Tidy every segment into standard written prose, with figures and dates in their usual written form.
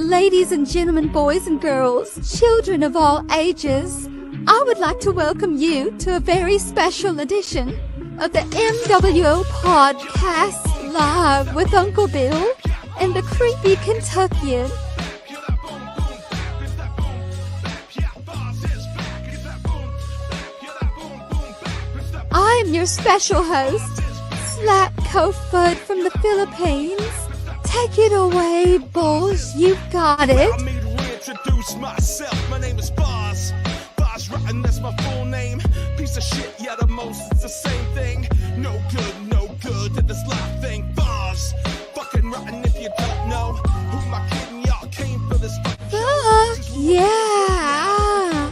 Ladies and gentlemen, boys and girls, children of all ages, I would like to welcome you to a very special edition of the mWo Podcast Live with Uncle Bill and the Creepy Kentuckian. I am your special host, Slapco Fudd from the Philippines. Take it away, Bulls. You've got it. Allow me to reintroduce myself. My name is Boz. Boz Rotten, that's my full name. Piece of shit, yeah, the most, it's the same thing. No good at this life thing. Boz, fucking rotten if you don't know. Who am I kidding? Y'all came for this Fuck yeah.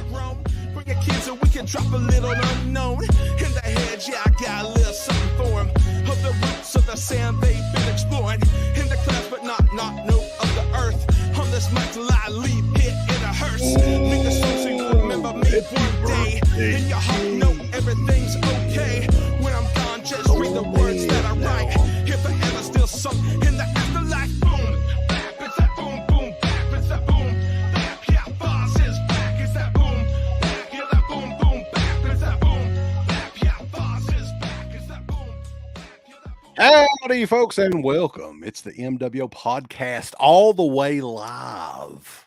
Bring your kids so we can drop a little unknown. In the head, yeah, I got a little something for them. Of the roots of the sand they've been exploring. In the class, but not no of the earth. On this mic till I leave it in a hearse. Niggas so you remember me one day. In your heart, know everything's okay. When I'm gone, just read the words that I write. Here forever, still something in the afterlife. Boom, bap, it's that boom, boom, bap, it's that boom, bap. Yeah, Boz is back, it's that boom, bap. Yeah, that boom, boom, bap, it's that boom, bap. Yeah, Boz is back, it's that boom, bap. Yeah, that boom. Howdy, folks, and welcome. It's the mWo Podcast all the way live.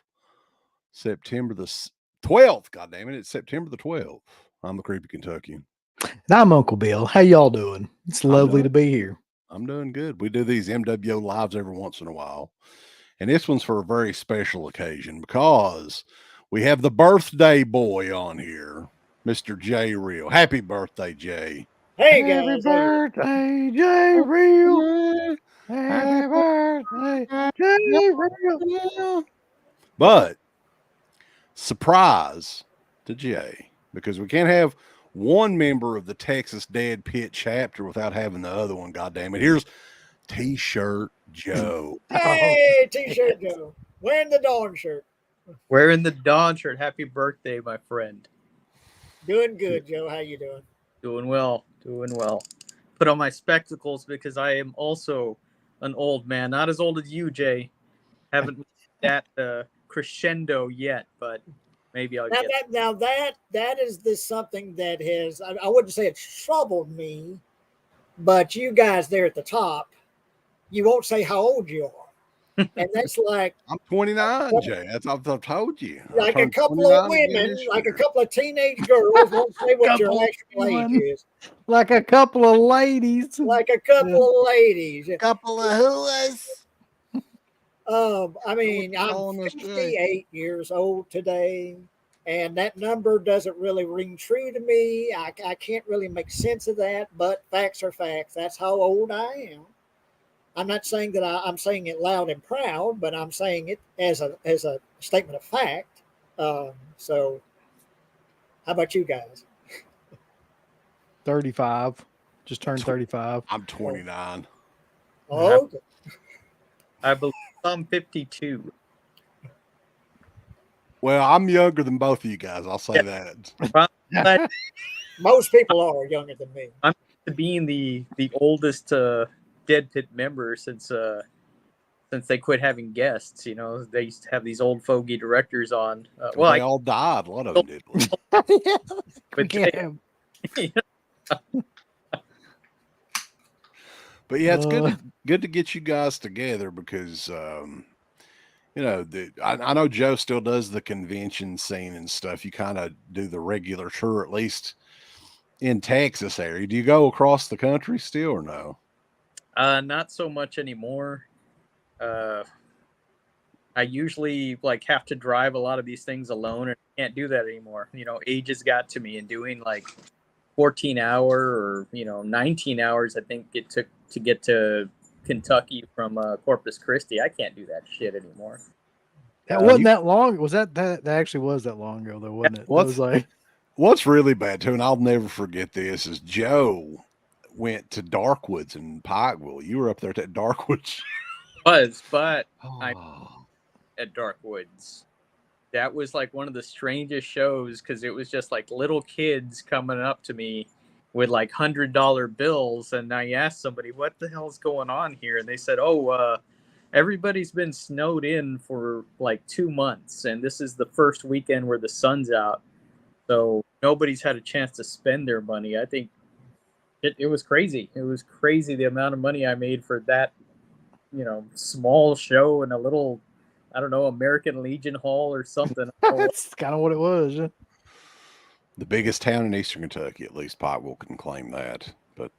September the 12th. God damn it. It's September the 12th. I'm the Creepy Kentuckian. And I'm Uncle Bill. How y'all doing? It's lovely to be here. I'm doing good. We do these mWo lives every once in a while. And this one's for a very special occasion because we have the birthday boy on here, Mr. Jay Real. Happy birthday, Jay. Hey guys, Happy birthday, Jay Real. Happy birthday, Jay Real. But surprise to Jay, because we can't have one member of the Texas Dead Pit chapter without having the other one. God damn it. Here's T-shirt Joe. Hey, T-shirt Joe, wearing the Dawn shirt. Wearing the Dawn shirt. Happy birthday, my friend. Doing good, Joe. How you doing? Doing well. Doing well. Put on my spectacles because I am also an old man. Not as old as you, Jay. Haven't reached that crescendo yet, but maybe I'll get it. Now that is this something that has, I wouldn't say it's troubled me, but you guys there at the top, you won't say how old you are. And that's like I'm 29, Jay. That's I've told you. like a turned couple 29 of women, again this like a year. couple of teenage girls won't say what your Couple actual age women. is. Like a couple of ladies. Like a couple of ladies. Couple of whoas. I mean, I'm calling us, Jay? 58 years old today, and that number doesn't really ring true to me. I can't really make sense of that, but facts are facts. That's how old I am. I'm not saying that I'm saying it loud and proud, but I'm saying it as a statement of fact. So, how about you guys? 35. Just turned 35. I'm 29. Oh, okay. I believe I'm 52. Well, I'm younger than both of you guys. I'll say that. But Most people are younger than me. being the oldest Dead Pit member since they quit having guests, you know, they used to have these old fogey directors on. Well, they all died. A lot of them did. but Yeah. But yeah, it's good to get you guys together because you know, I know Joe still does the convention scene and stuff. You kind of do the regular tour, at least in Texas area. Do you go across the country still or no? Not so much anymore. I usually like have to drive a lot of these things alone, and I can't do that anymore. You know, age has got to me, and doing like 14-hour or 19 hours, I think it took to get to Kentucky from Corpus Christi. I can't do that shit anymore. That wasn't that long. Was that actually was that long ago though, wasn't it? It was like What's really bad too, and I'll never forget this, is Joe went to Darkwoods in Pikeville. You were up there at Darkwoods. But Oh. at Darkwoods, that was like one of the strangest shows because it was just like little kids coming up to me with like $100 bills, and I asked somebody, "What the hell's going on here?" And they said, "Oh, everybody's been snowed in for like 2 months, and this is the first weekend where the sun's out. So nobody's had a chance to spend their money. I think it was crazy. It was crazy the amount of money I made for that, small show in a little, I don't know, American Legion Hall or something. That's kind of what it was. Yeah. The biggest town in Eastern Kentucky, at least Pikeville can claim that. But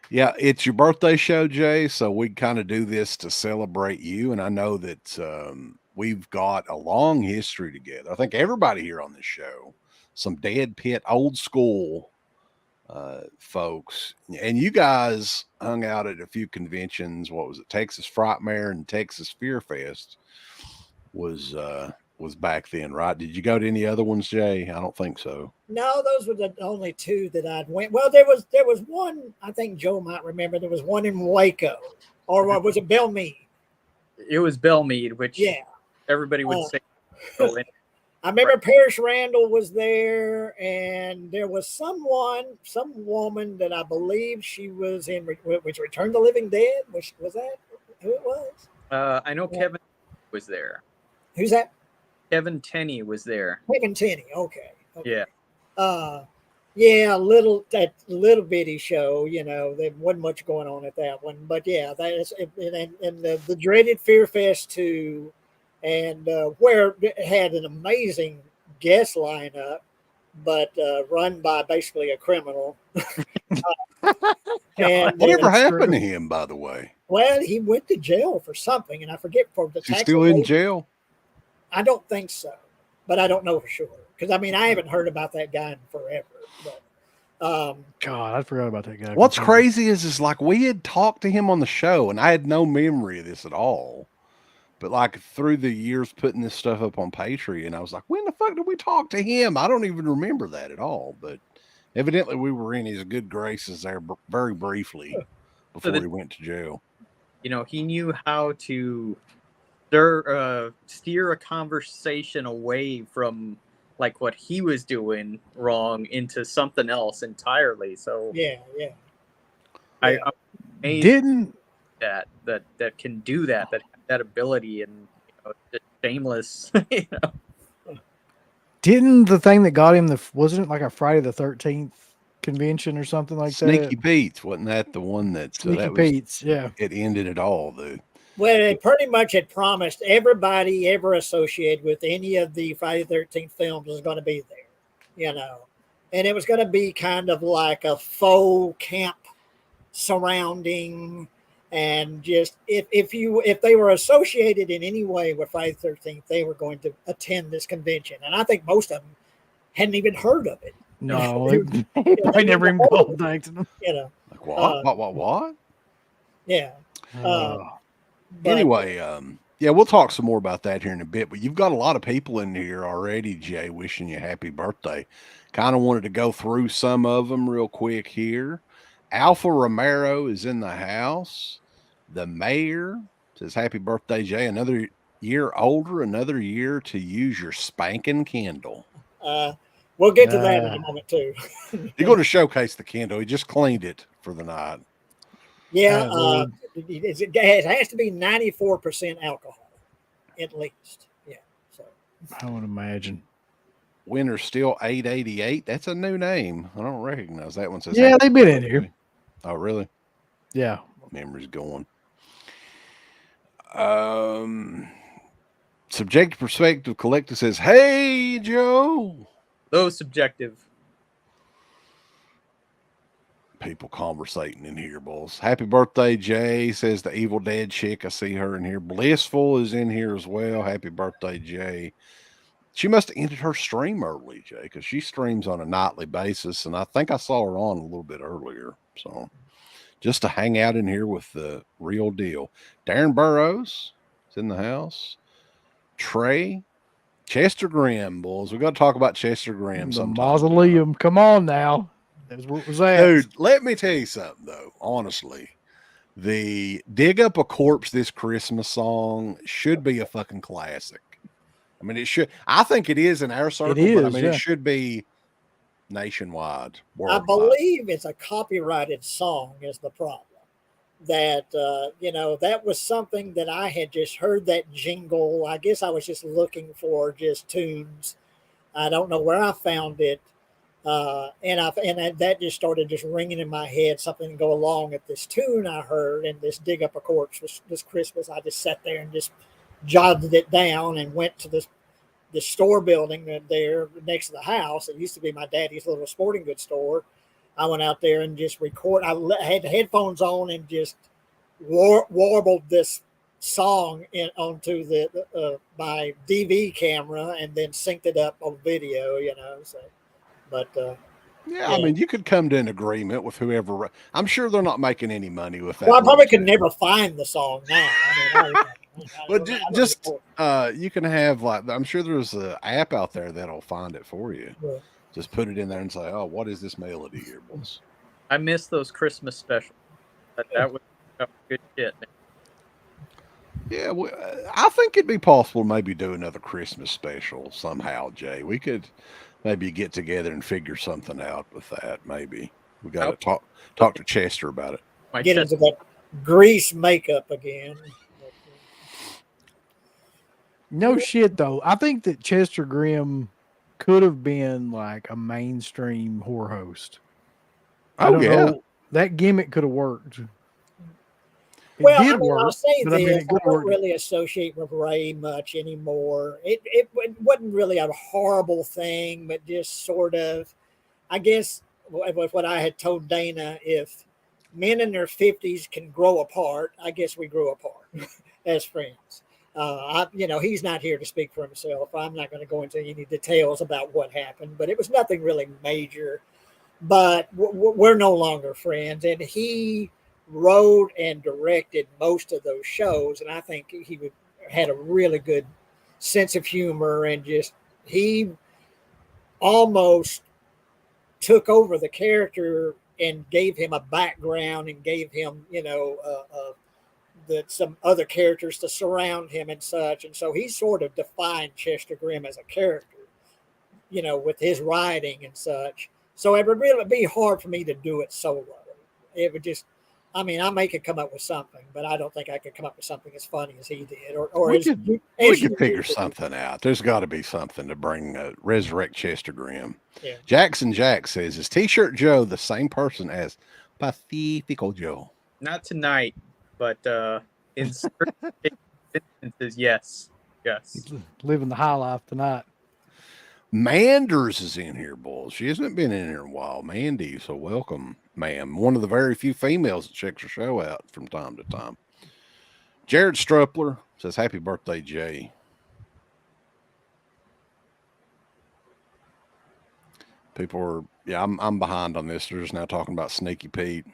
yeah, it's your birthday show, Jay. So we kind of do this to celebrate you. And I know that we've got a long history together. I think everybody here on this show, some dead pit, old school folks. And you guys hung out at a few conventions. What was it? Texas Frightmare and Texas Fear Fest was back then, right? Did you go to any other ones, Jay? I don't think so. No, those were the only two that I'd went. Well, there was one, I think Joe might remember. There was one in Waco, or was it Belmead? It was Belmead, which everybody would say. I remember Parrish Randall was there, and there was some woman that I believe she was in, which Return the Living Dead. Was that who it was? I know Kevin was there. Who's that? Kevin Tenney was there. Kevin Tenney. Okay. Yeah. That little bitty show. There wasn't much going on at that one, but yeah, that is, and the dreaded Fear Fest 2, and where it had an amazing guest lineup, but run by basically a criminal. And whatever happened to him, by the way? Well, he went to jail for something, and I forget for the. He's still in jail? I don't think so, but I don't know for sure. Because I haven't heard about that guy in forever. But God, I forgot about that guy. What's crazy is like we had talked to him on the show, and I had no memory of this at all. But like through the years putting this stuff up on Patreon, I was like, when the fuck did we talk to him? I don't even remember that at all. But evidently we were in his good graces there very briefly before he went to jail. He knew how to steer a conversation away from like what he was doing wrong into something else entirely. So I didn't that can do that ability, and just shameless. Didn't the thing that got him wasn't it like a Friday the 13th convention or something like that? Sneaky Pete's, wasn't that the one that Sneaky Pete's? Yeah, it ended it all, dude. Well, it pretty much had promised everybody ever associated with any of the Friday the 13th films was going to be there, and it was going to be kind of like a faux camp surrounding, and just if they were associated in any way with Friday the 13th, they were going to attend this convention, and I think most of them hadn't even heard of it. No, they never even called back to them. Like what? Yeah. Anyway, we'll talk some more about that here in a bit, but you've got a lot of people in here already, Jay, wishing you happy birthday. Kind of wanted to go through some of them real quick here. Alpha Romero is in the house. The mayor says, happy birthday, Jay. Another year older, another year to use your spanking candle. We'll get to that in a moment, too. You're going to showcase the candle. He just cleaned it for the night. Yeah, it has to be 94% alcohol, at least. Yeah, so I would imagine. Winner's still 888. That's a new name. I don't recognize that one. Says yeah, they've been in here. Oh, really? Yeah. Memory's going. Subjective Perspective Collective says, hey, Joe. Those subjective. People conversating in here, boys. Happy birthday, Jay, says the Evil Dead chick. I see her in here. Blissful is in here as well. Happy birthday, Jay. She must have ended her stream early, Jay, because she streams on a nightly basis, and I think I saw her on a little bit earlier. So just to hang out in here with the real deal. Darren Burrows is in the house. Trey. Chester Graham, boys. We got to talk about Chester Graham sometime. The mausoleum. Come on now. That's what was that? Dude, let me tell you something, though. Honestly, the Dig Up a Corpse This Christmas song should be a fucking classic. I mean, it should. I think it is in our circle, but I mean, it should be nationwide. Worldwide. I believe it's a copyrighted song is the problem. that that was something that I had just heard that jingle. I guess I was just looking for just tunes. I don't know where I found it, that just started just ringing in my head. Something to go along with this tune I heard, and this dig up a corpse this Christmas. I just sat there and just jotted it down and went to the store building there next to the house. It used to be my daddy's little sporting goods store. I went out there and just I had the headphones on and just warbled this song onto my DV camera, and then synced it up on video. So, but yeah, I mean, you could come to an agreement with whoever. I'm sure they're not making any money with that. Well, I probably could never find the song now. But you can have, like, I'm sure there's an app out there that'll find it for you. Yeah. Just put it in there and say, "Oh, what is this melody here, boys?" I miss those Christmas specials. That was good shit. Yeah, well, I think it'd be possible to maybe do another Christmas special somehow, Jay. We could maybe get together and figure something out with that. Maybe we got to talk to Chester about it. Get into that grease makeup again. No shit though. I think that Chester Grimm could have been like a mainstream horror host. I don't know. That gimmick could have worked. I'll say this. I don't really associate with Ray much anymore. It wasn't really a horrible thing, but just sort of, I guess, with what I had told Dana, if men in their 50s can grow apart, I guess we grew apart as friends. He's not here to speak for himself. I'm not going to go into any details about what happened, but it was nothing really major. But we're no longer friends, and he wrote and directed most of those shows, and I think he had a really good sense of humor, and just he almost took over the character and gave him a background and gave him some other characters to surround him and such. And so he sort of defined Chester Grimm as a character, with his writing and such. So it would really be hard for me to do it solo. It would just, I may could come up with something, but I don't think I could come up with something as funny as he did. We could figure something out. There's got to be something to bring resurrect Chester Grimm. Yeah. Jackson Jack says, "Is T-shirt Joe the same person as Pacifico Joe?" Not tonight, but in certain instances, yes. He's living the high life tonight. Manders is in here, boys. She hasn't been in here in a while. Mandy, so welcome, ma'am. One of the very few females that checks her show out from time to time. Jared Strupler says, "Happy birthday, Jay." People are, I'm behind on this. They're just now talking about Sneaky Pete.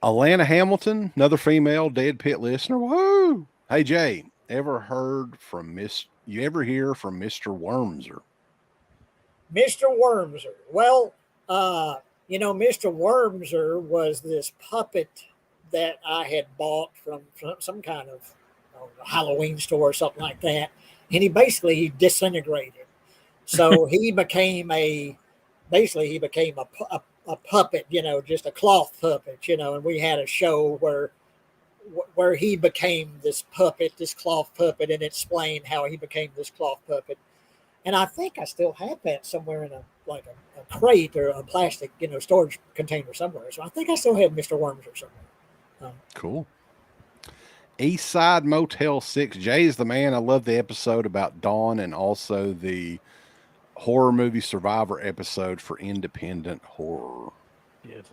Alana Hamilton, another female Dead Pit listener. Woo! Hey, Jay, you ever hear from Mr. Wormser? Mr. Wormser. Well, Mr. Wormser was this puppet that I had bought from some kind of Halloween store or something like that. And he disintegrated. So he became a puppet, just a cloth puppet, and we had a show where he became this cloth puppet, and explained how he became this cloth puppet. And I think I still have that somewhere in a crate or a plastic, storage container somewhere. So I think I still have Mr. Wormser somewhere. Cool. Eastside Motel 6. Jay's the man. I love the episode about Dawn, and also the horror movie Survivor episode for independent horror. Yes.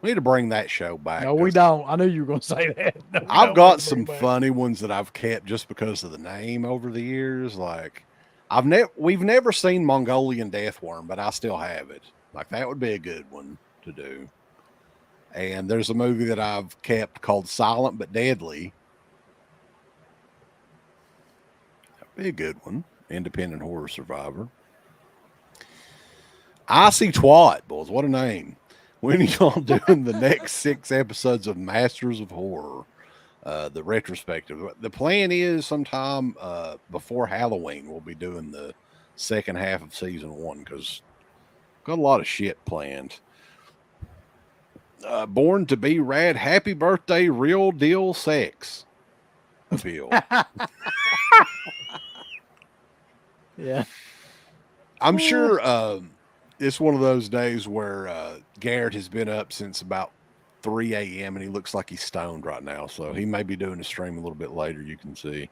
We need to bring that show back. No, we don't. I knew you were going to say that. No, I've got some funny ones that I've kept just because of the name over the years. Like, we've never seen Mongolian Deathworm, but I still have it. Like, that would be a good one to do. And there's a movie that I've kept called Silent But Deadly. That'd be a good one. Independent horror survivor. Icy Twat, boys. What a name. When are y'all doing the next 6 episodes of Masters of Horror? The retrospective. The plan is sometime before Halloween, we'll be doing the second half of season 1, because got a lot of shit planned. Born to be rad. Happy birthday, real deal sex appeal. Yeah. I'm sure it's one of those days where Garrett has been up since about 3 a.m. and he looks like he's stoned right now. So he may be doing a stream a little bit later. You can see.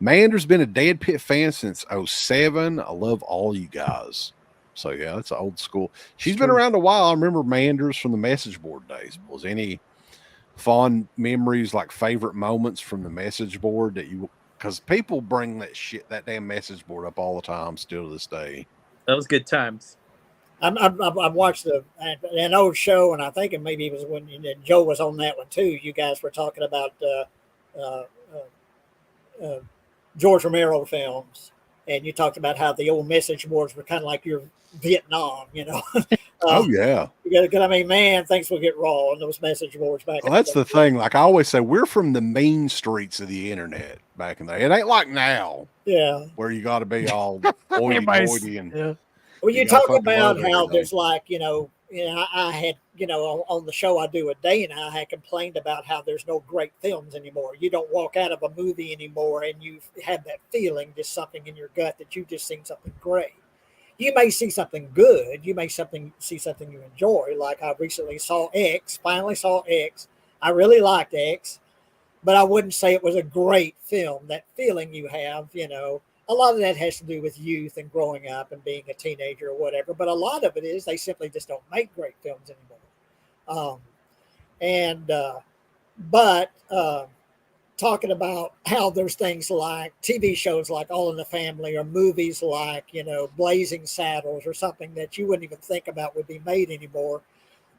Mander's been a Dead Pit fan since 07. I love all you guys. So yeah, it's old school. She's been around a while. I remember Manders from the message board days. Was any fond memories, like favorite moments from the message board that you? Because people bring that damn message board up all the time, still to this day. That was good times. I've watched an old show, and I think it maybe was when Joe was on that one too. You guys were talking about George Romero films, and you talked about how the old message boards were kind of like your Vietnam, Oh yeah. I mean, man, things will get raw on those message boards back. Well, that's the thing. Like I always say, we're from the mean streets of the internet back in the day. It ain't like now. Yeah. Where you got to be all oily and. Yeah. Well, you talk about how there's like, I had, on the show I do with Dana, I had complained about how there's no great films anymore. You don't walk out of a movie anymore and you have that feeling, just something in your gut that you've just seen something great. You may see something good. You may see something you enjoy. Like I recently finally saw X. I really liked X, but I wouldn't say it was a great film. That feeling you have, a lot of that has to do with youth and growing up and being a teenager or whatever. But a lot of it is they simply just don't make great films anymore. But talking about how there's things like TV shows like All in the Family or movies like, Blazing Saddles or something that you wouldn't even think about would be made anymore.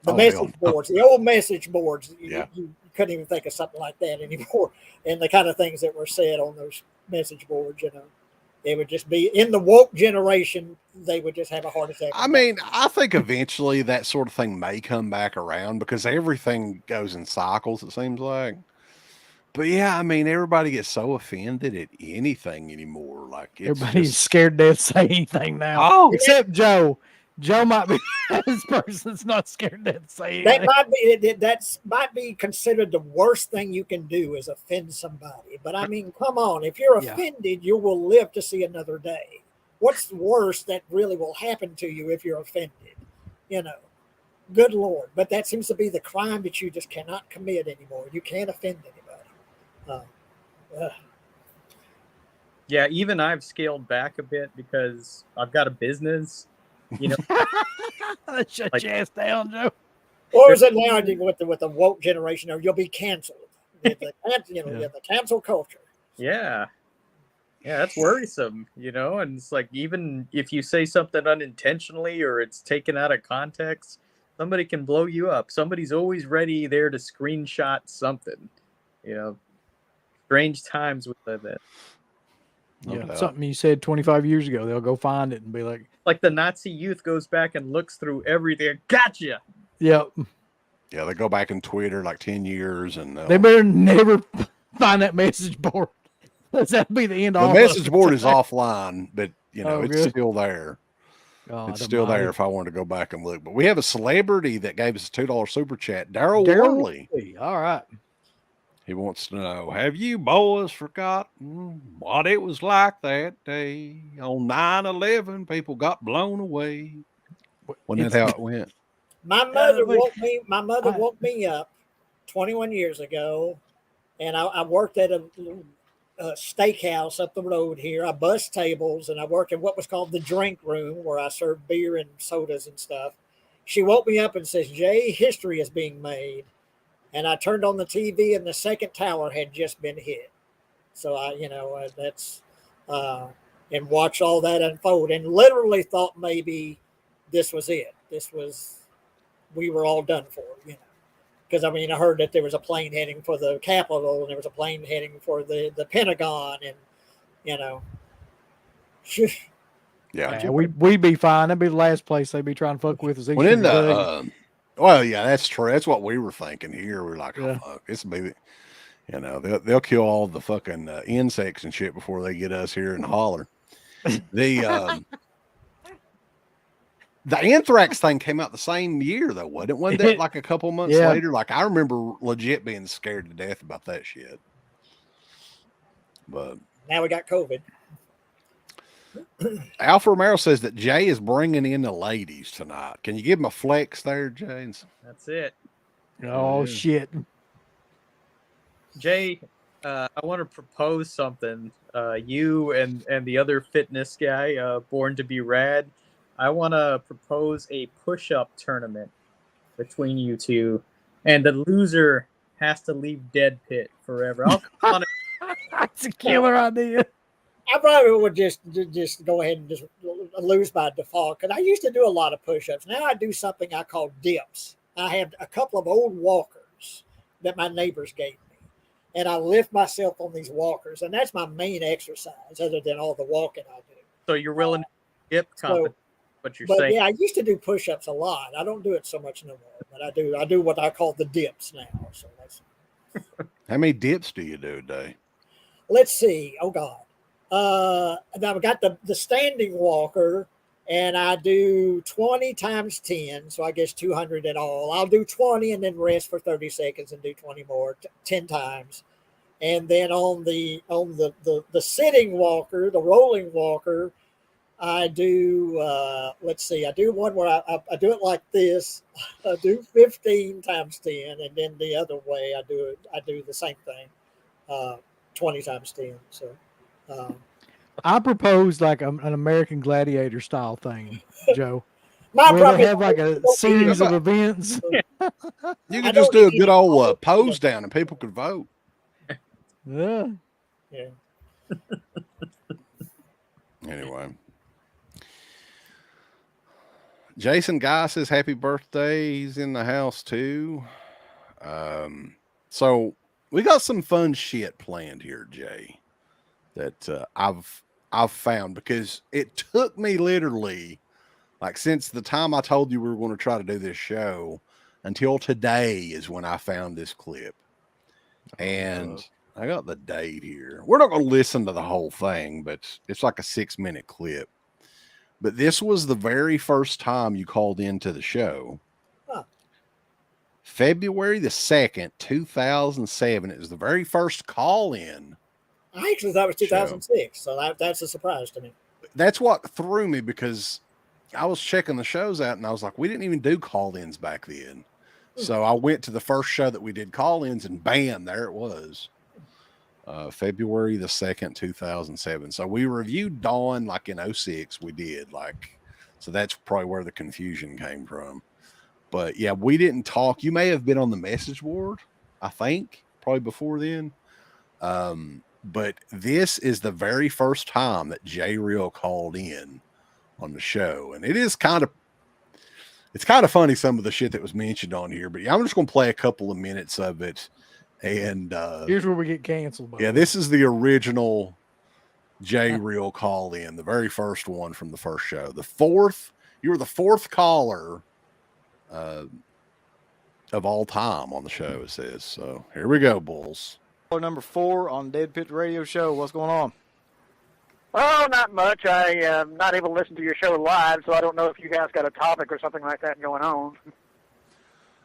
The message boards, the old message boards, you couldn't even think of something like that anymore. And the kind of things that were said on those message boards, it would just be in the woke generation, they would just have a heart attack. I mean, I think eventually that sort of thing may come back around because everything goes in cycles, it seems like. But yeah, I mean, everybody gets so offended at anything anymore. Like everybody's scared to say anything now. Except Joe. Joe might be this person that's not scared to say anything. That might be considered the worst thing you can do is offend somebody. But I mean, come on, if you're offended, you will live to see another day. What's worse that really will happen to you if you're offended? Good Lord. But that seems to be the crime that you just cannot commit anymore. You can't offend anybody. Yeah, even I've scaled back a bit because I've got a business. Shut your ass down, Joe. Or is it now with the woke generation, or you'll be canceled? The cancel culture. Yeah, that's worrisome, and it's like even if you say something unintentionally or it's taken out of context, somebody can blow you up. Somebody's always ready there to screenshot something. Strange times we live in. Yeah, something you said 25 years ago, they'll go find it and be like the Nazi youth goes back and looks through everything. Gotcha. Yep. Yeah, they go back in Twitter like 10 years and they better never find that message board. That'll be the end of the message board is offline, but it's still there. It's still there if I wanted to go back and look. But we have a celebrity that gave us a $2 super chat, Daryl Worley. All right. He wants to know, have you boys forgotten what it was like that day on 9/11? People got blown away. Wasn't that how it went? My mother woke me up 21 years ago, and I worked at a steakhouse up the road here. I bussed tables, and I worked in what was called the drink room, where I served beer and sodas and stuff. She woke me up and says, "Jay, history is being made." And I turned on the TV, and the second tower had just been hit. So and watched all that unfold, and literally thought maybe this was it. We were all done for, because I heard that there was a plane heading for the Capitol, and there was a plane heading for the Pentagon, and yeah, we'd be fine. That'd be the last place they'd be trying to fuck with us. Well, yeah, that's true. That's what we were thinking here. We're like, oh, fuck, this will be, they'll kill all the fucking insects and shit before they get us here and holler. The anthrax thing came out the same year, though, wasn't it? Wasn't that like a couple months Yeah. later? Like, I remember legit being scared to death about that shit. But Now we got COVID. Alpha Romero says that Jay is bringing in the ladies tonight. Can you give him a flex there, James? That's it. Oh, shit. Jay, I want to propose something. You and the other fitness guy, Born to Be Rad, I want to propose a push-up tournament between you two, and the loser has to leave Dead Pit forever. I'll come on. That's a killer idea. I probably would just go ahead and just lose by default, because I used to do a lot of push-ups. Now I do something I call dips. I have a couple of old walkers that my neighbors gave me, and I lift myself on these walkers, and that's my main exercise, other than all the walking I do. So you're willing to dip competition, what you're But saying? yeah, I used to do push-ups a lot. I don't do it so much no more, but I do what I call the dips now. So that's. How many dips do you do a day? Let's see. Oh God. Now I've got the standing walker, and I do 20 times 10, so I guess 200 in all. I'll do 20 and then rest for 30 seconds and do 20 more, 10 times. And then on the sitting walker, the rolling walker, I do let's see, I do one where I do it like this. I do 15 times 10, and then the other way I do the same thing, 20 times 10. So I propose like an American Gladiator style thing, Joe. my Where they problem have like a series of events. You could just do a good old pose down and people could vote. Yeah. Yeah. Anyway. Jason Guy says happy birthday. He's in the house too. So we got some fun shit planned here, Jay, that I've found, because it took me literally like since the time I told you we were going to try to do this show until today is when I found this clip. And I got the date here. We're not going to listen to the whole thing, but it's like a 6-minute clip. But this was the very first time you called into the show. Huh. February the 2nd, 2007. It was the very first call in. I actually thought it was 2006, so that's a surprise to me. That's what threw me, because I was checking the shows out and I was like, we didn't even do call ins back then. So I went to the first show that we did call ins, and bam, there it was. February the 2nd, 2007. So we reviewed Dawn like in 06. We did like, so that's probably where the confusion came from. But yeah, we didn't talk. You may have been on the message board, I think, probably before then. But this is the very first time that J Real called in on the show. And it's kind of funny, some of the shit that was mentioned on here, but yeah, I'm just going to play a couple of minutes of it. And here's where we get canceled. Yeah, this is the original J Real call in, the very first one from the first show. You were the fourth caller of all time on the show, it says. So here we go, Bulls. Number 4 on Dead Pit Radio Show. What's going on? Oh, not much. I am not able to listen to your show live, so I don't know if you guys got a topic or something like that going on.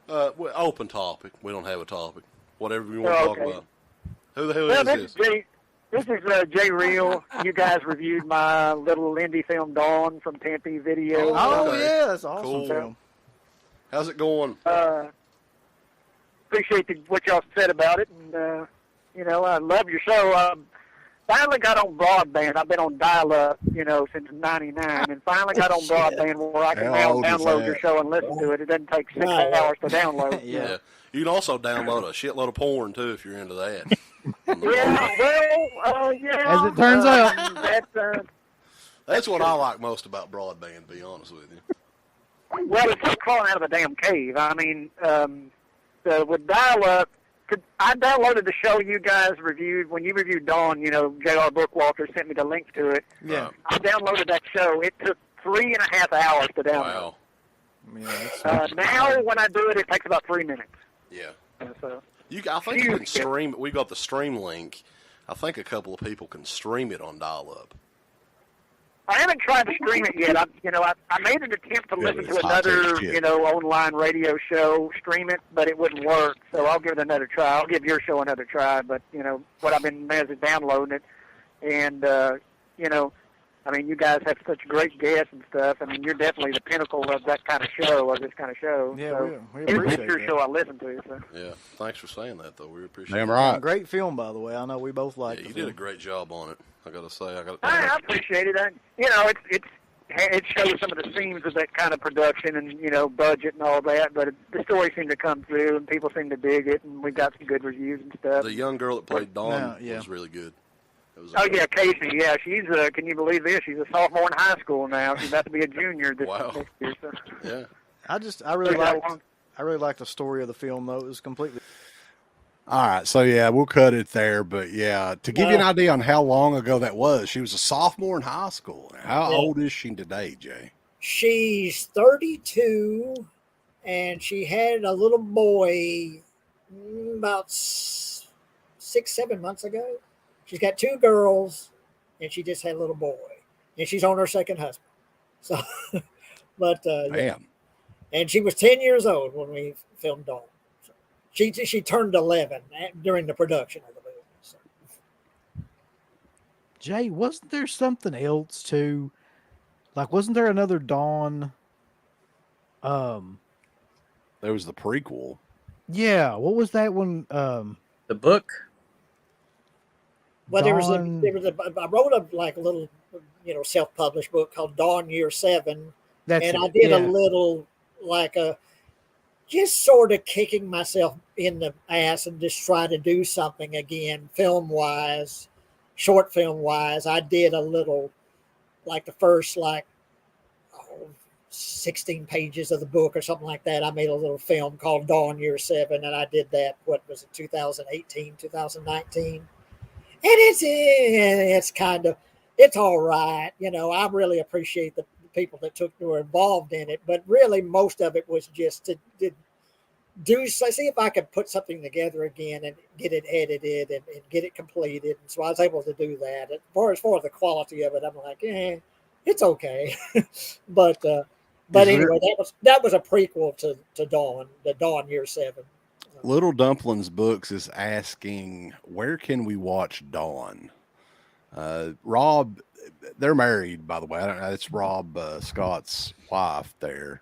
Well, open topic. We don't have a topic. Whatever you want to talk about. Who the hell is this? This is Jay Real. You guys reviewed my little indie film Dawn from Tempe Video. Oh, yeah, that's awesome. Cool. Film. How's it going? Appreciate what y'all said about it, and I love your show. Finally got on broadband. I've been on dial-up, since '99, and finally got on broadband where I can now download your show and listen to it. It doesn't take 6 hours to download. Yeah. You can also download a shitload of porn too if you're into that. As it turns out, that's what I like most about broadband, to be honest with you. Well, it's like crawling out of a damn cave. I mean, with dial-up, I downloaded the show you guys reviewed. When you reviewed Dawn, J.R. Bookwalter sent me the link to it. Yeah. I downloaded that show. It took 3.5 hours to download. Wow. Now, when I do it, it takes about 3 minutes. Yeah. So, I think you can stream it. We got the stream link. I think a couple of people can stream it on dial-up. I haven't tried to stream it yet. I made an attempt to listen to another, online radio show, stream it, but it wouldn't work. So I'll give it another try. I'll give your show another try. But what I've been doing is downloading it, and you guys have such great guests and stuff. I mean, you're definitely the pinnacle of that kind of show, of this kind of show. Yeah, so we appreciate it's your that. show I listen to. So. Yeah, thanks for saying that, though. We appreciate Damn it. right. Great film, by the way. I know we both like Yeah, it. you did a great job on it. I got to say. I appreciate it. It shows some of the themes of that kind of production and, budget and all that, but the story seemed to come through and people seem to dig it, and we got some good reviews and stuff. The young girl that played Dawn was really good. Casey, yeah, she's, can you believe this? She's a sophomore in high school now. She's about to be a junior this year. So. Yeah. I really liked the story of the film, though. It was completely... All right, so yeah, we'll cut it there. But yeah, to give you an idea on how long ago that was, she was a sophomore in high school. How old is she today, Jay? She's 32, and she had a little boy about 6-7 months ago. She's got 2 girls, and she just had a little boy, and she's on her second husband. So, but Damn. And she was 10 years old when we filmed Dawn. She turned 11 during the production of the movie. So. Jay, wasn't there something else too? Like, wasn't there another Dawn? There was the prequel. Yeah, what was that one? The book. Well, I wrote a little, self-published book called Dawn Year 7, I did a little just sort of kicking myself in the ass and just try to do something again, film-wise, short film-wise. I did a little, the first, 16 pages of the book or something like that. I made a little film called Dawn Year 7, and I did that, 2018, 2019. And it's all right. I really appreciate the people that were involved in it, but really most of it was just to see if I could put something together again and get it edited and get it completed. And so I was able to do that. As far as the quality of it, I'm like, it's okay. but anyway, that was a prequel to Dawn, the Dawn Year 7. Little Dumplings Books is asking, where can we watch Dawn? Rob, they're married, by the way. I don't know. It's Rob Scott's wife there.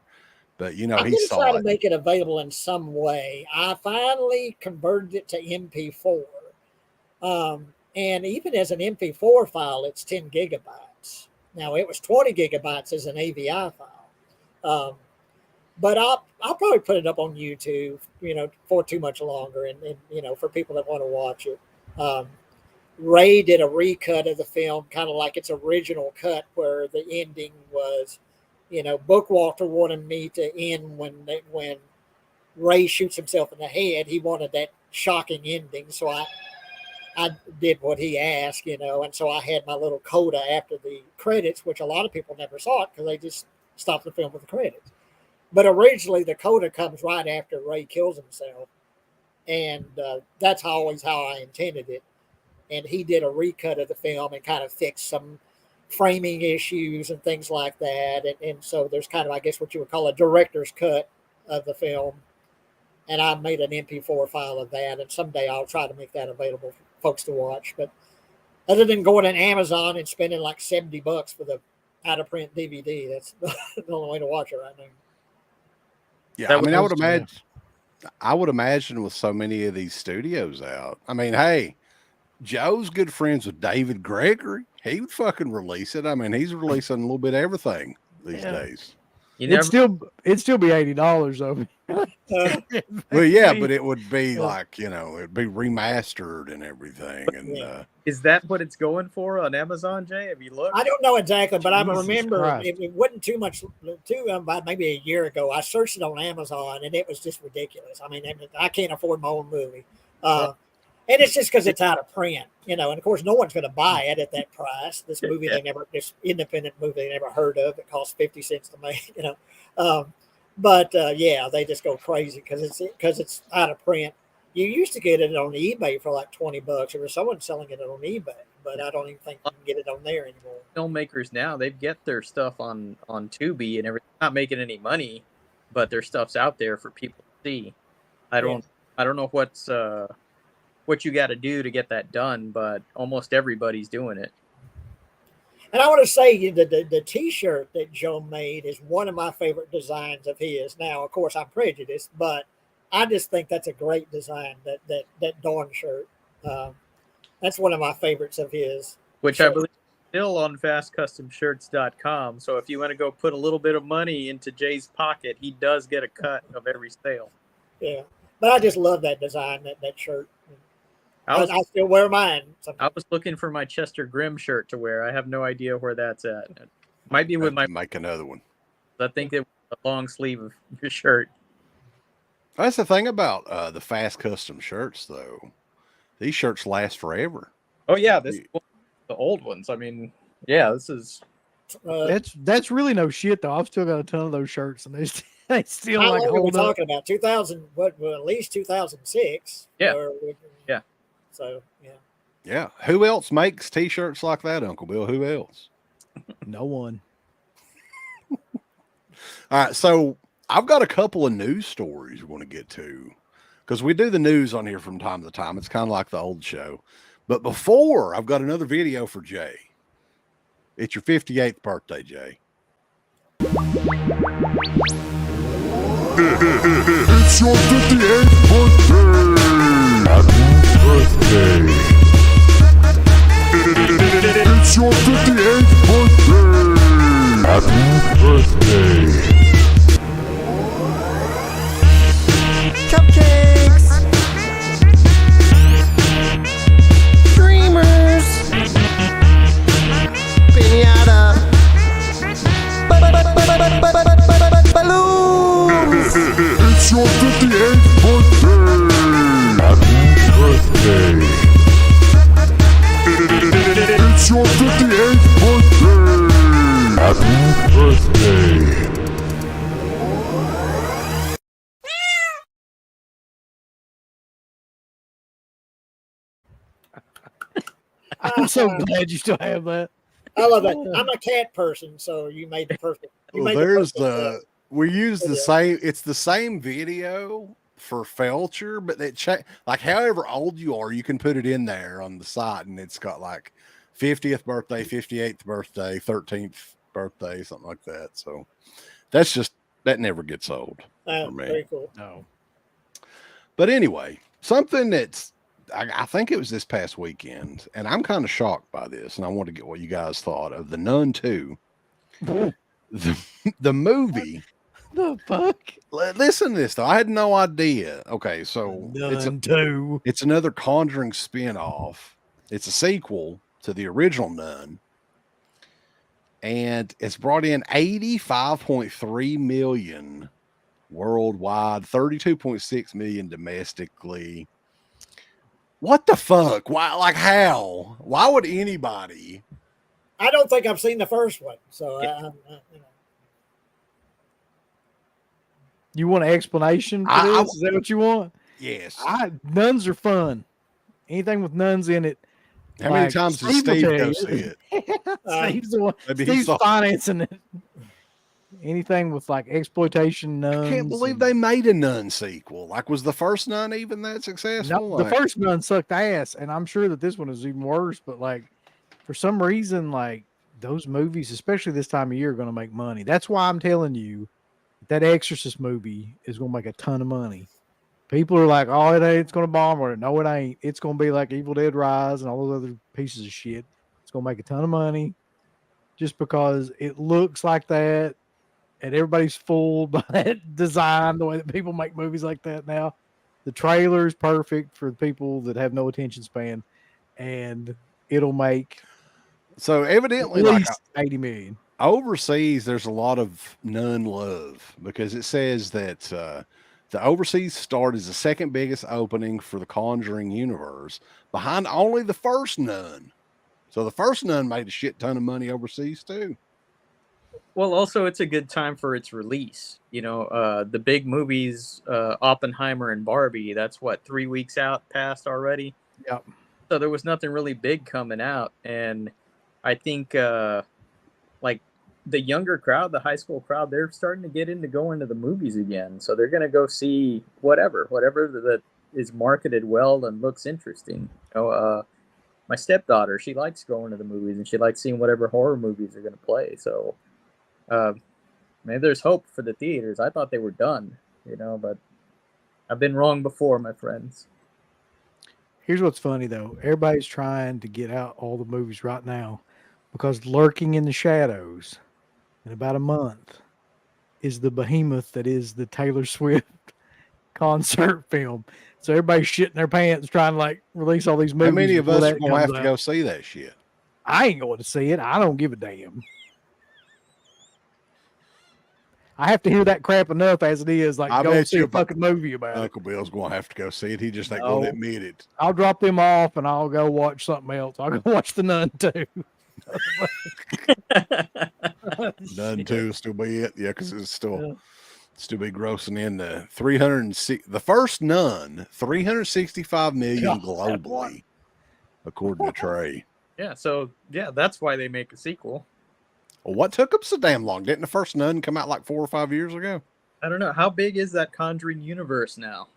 But, I'm going to try to make it available in some way. I finally converted it to MP4. And even as an MP4 file, it's 10 gigabytes. Now, it was 20 gigabytes as an AVI file. But I'll probably put it up on YouTube, for too much longer and for people that want to watch it. Ray did a recut of the film, kind of like its original cut, where the ending was, Bookwalter wanted me to end when Ray shoots himself in the head. He wanted that shocking ending, so I did what he asked, and so I had my little coda after the credits, which a lot of people never saw it because they just stopped the film with the credits. But originally, the coda comes right after Ray kills himself, and that's always how I intended it. And he did a recut of the film and kind of fixed some framing issues and things like that. And so there's kind of, I guess, what you would call a director's cut of the film. And I made an MP4 file of that. And someday I'll try to make that available for folks to watch. But other than going on Amazon and spending like $70 for the out-of-print DVD, that's the only way to watch it right now. Yeah, I would imagine with so many of these studios out. I mean, hey, Joe's good friends with David Gregory. He would fucking release it. I mean, he's releasing a little bit of everything these days. It'd still be $80 though. Well, yeah, but it would be it'd be remastered and everying. And is that what it's going for on Amazon, Jay? Have you looked? I don't know exactly, but I remember it wasn't about maybe a year ago. I searched it on Amazon and it was just ridiculous. I mean, I can't afford my own movie. And it's just because it's out of print, and of course, no one's going to buy it at that price. This movie, this independent movie they never heard of. It costs 50 cents to make, But they just go crazy because it's out of print. You used to get it on eBay for like $20. There was someone selling it on eBay, but I don't even think you can get it on there anymore. Filmmakers now, they've get their stuff on Tubi and everything. Not making any money, but their stuff's out there for people to see. I don't know what you got to do to get that done, but almost everybody's doing it. And I want to say the T-shirt that Joe made is one of my favorite designs of his. Now, of course, I'm prejudiced, but I just think that's a great design. That Dawn shirt, that's one of my favorites of his. Which I believe is still on fastcustomshirts.com. So if you want to go put a little bit of money into Jay's pocket, he does get a cut of every sale. Yeah, but I just love that design, that shirt. I still wear mine sometimes. I was looking for my Chester Grimm shirt to wear. I have no idea where that's at. It might be with my. Make another one. I think it was a long sleeve of your shirt. That's the thing about the fast custom shirts, though. These shirts last forever. Oh yeah, the old ones. I mean, yeah, this is. That's really no shit though. I've still got a ton of those shirts, and they still How like long are we hold up. talking about? 2000? What? Well, at least 2006. Yeah. Yeah. So yeah. Yeah. Who else makes T-shirts like that, Uncle Bill? Who else? No one. All right. So I've got a couple of news stories we want to get to because we do the news on here from time to time. It's kind of like the old show. But before, I've got another video for Jay. It's your 58th birthday, Jay. It's your 58th birthday. Happy birthday. It's your 58th birthday. Happy birthday. Cupcakes. Dreamers. Piñata. Balloons. It's your 58th birthday. Happy birthday. It's your 58th birthday. Happy birthday. I'm so glad you still have that. I love it. I'm a cat person, so you made the perfect. We use the same. It's the same video for Felcher, but like however old you are, you can put it in there on the site, and it's got like 50th birthday, 58th birthday, 13th birthday, something like that. So that never gets old for me. Very cool. No. But anyway, something that's I think it was this past weekend, and I'm kind of shocked by this, and I want to get what you guys thought of The Nun 2. the movie. The fuck? Listen to this, though. I had no idea. Okay, so it's another Conjuring spin-off. It's a sequel to the original Nun. And it's brought in $85.3 million worldwide, $32.6 million domestically. What the fuck? Why? Like how? Why would anybody? I don't think I've seen the first one, so You want an explanation for this? Is that what you want? Yes. Nuns are fun. Anything with nuns in it. How many times does Steve go see it? Steve's the one. Steve's financing it. Anything with like exploitation nuns. I can't believe they made a Nun sequel. Like, was the first Nun even that successful? No, the first Nun sucked ass, and I'm sure that this one is even worse. But like, for some reason, like those movies, especially this time of year, are going to make money. That's why I'm telling you that Exorcist movie is going to make a ton of money. People are like, "Oh, it's going to bomb," or "No, it ain't. It's going to be like Evil Dead Rise and all those other pieces of shit. It's going to make a ton of money just because it looks like that." And everybody's fooled by that design, the way that people make movies like that now. The trailer is perfect for people that have no attention span, and it'll make evidently at least 80 million. Overseas, there's a lot of Nun love because it says that the overseas start is the second biggest opening for the Conjuring universe, behind only the first Nun. So the first Nun made a shit ton of money overseas too. Well, also it's a good time for its release. You know, the big movies, Oppenheimer and Barbie. That's what 3 weeks out past already. Yep. So there was nothing really big coming out, and I think like the younger crowd, the high school crowd, they're starting to get into going to the movies again. So they're going to go see whatever that is marketed well and looks interesting. My stepdaughter, she likes going to the movies and she likes seeing whatever horror movies are going to play. So maybe there's hope for the theaters. I thought they were done, but I've been wrong before, my friends. Here's what's funny though. Everybody's trying to get out all the movies right now because lurking in the shadows in about a month is the behemoth that is the Taylor Swift concert film. So everybody's shitting their pants trying to like release all these movies. How many of us are going to have to out. go see that shit? I ain't going to see it. I don't give a damn. I have to hear that crap enough as it is. Like, go see a fucking movie about Uncle Bill's going to have to go see it. He just ain't going to admit it. I'll drop them off and I'll go watch something else. I'll go watch The Nun too. Nun 2 will still be it. Yeah, because it's still be grossing in the 306. The first Nun, 365 million globally, according to Trey. Yeah, so that's why they make a sequel. Well, what took them so damn long? Didn't the first Nun come out like 4 or 5 years ago? I don't know. How big is that Conjuring universe now?